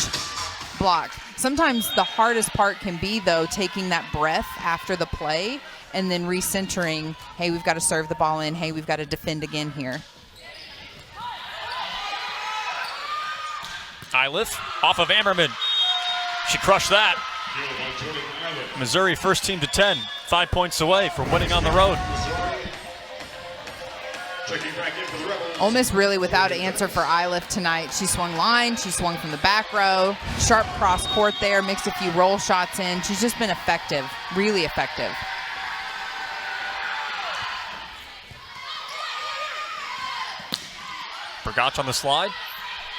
block. Sometimes the hardest part can be, though, taking that breath after the play and then recentering, hey, we've got to serve the ball in. Hey, we've got to defend again here. Iliff off of Ammerman. She crushed that. Missouri first team to 10. 5 points away from winning on the road. Ole Miss really without an answer for Iliff tonight. She swung line, she swung from the back row, sharp cross court there, mixed a few roll shots in. She's just been effective, really effective. Brgach on the slide.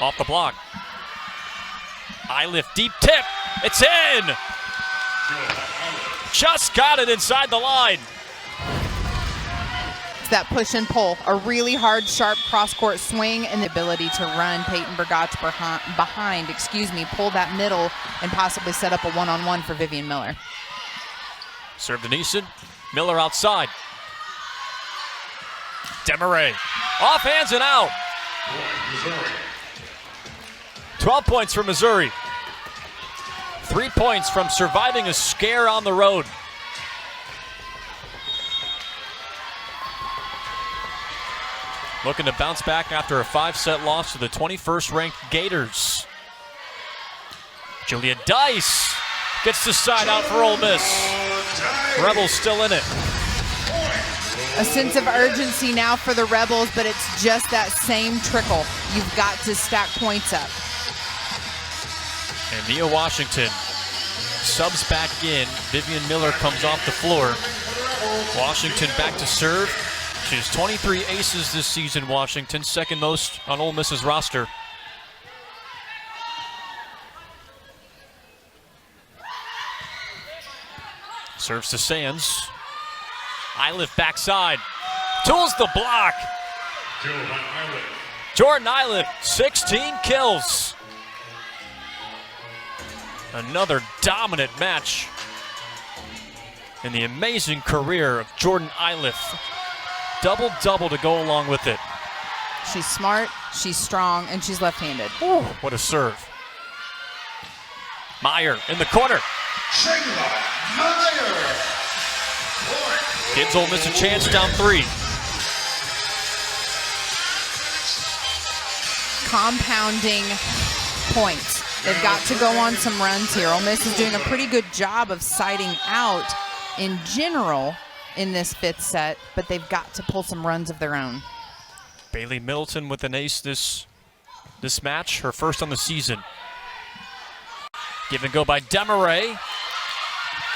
Off the block. Iliff deep tip. It's in! Just got it inside the line. It's that push and pull. A really hard, sharp cross-court swing and the ability to run Peyton Brgach behind, pull that middle and possibly set up a one-on-one for Vivian Miller. Serve to Neeson. Miller outside. Demarais. Off hands and out. 12 points for Missouri. 3 points from surviving a scare on the road. Looking to bounce back after a 5-set loss to the 21st ranked Gators. Julia Dice gets the side out for Ole Miss. Rebels still in it. A sense of urgency now for the Rebels, but it's just that same trickle. You've got to stack points up. And Nia Washington subs back in. Vivian Miller comes off the floor. Washington back to serve. She has 23 aces this season, Washington, second most on Ole Miss's roster. Serves to Sands. Iliff backside. Tools the block. Jordan Iliff, 16 kills. Another dominant match in the amazing career of Jordan Iliff. Double-double to go along with it. She's smart, she's strong, and she's left-handed. Ooh, what a serve. Meyer in the corner. Gives Ole Miss a chance, down 3. Compounding points. They've got to go on some runs here. Ole Miss is doing a pretty good job of siding out in general in this 5th set, but they've got to pull some runs of their own. Bailey Middleton with an ace this match, her first on the season. Give and go by Demarais.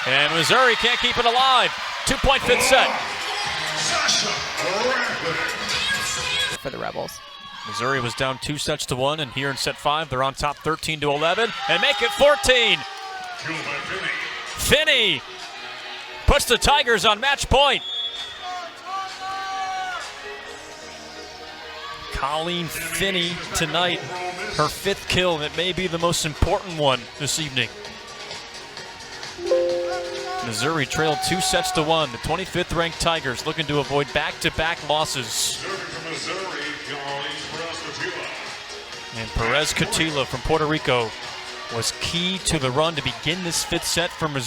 And Missouri can't keep it alive. 2-point 5th set. For the Rebels. Missouri was down 2-1, and here in set 5, they're on top 13-11, and make it 14. Finney puts the Tigers on match point. Colleen Finney tonight, her 5th kill, and it may be the most important one this evening. Missouri trailed 2-1. The 25th ranked Tigers looking to avoid back-to-back losses. And Perez Catila from Puerto Rico was key to the run to begin this 5th set for Missouri.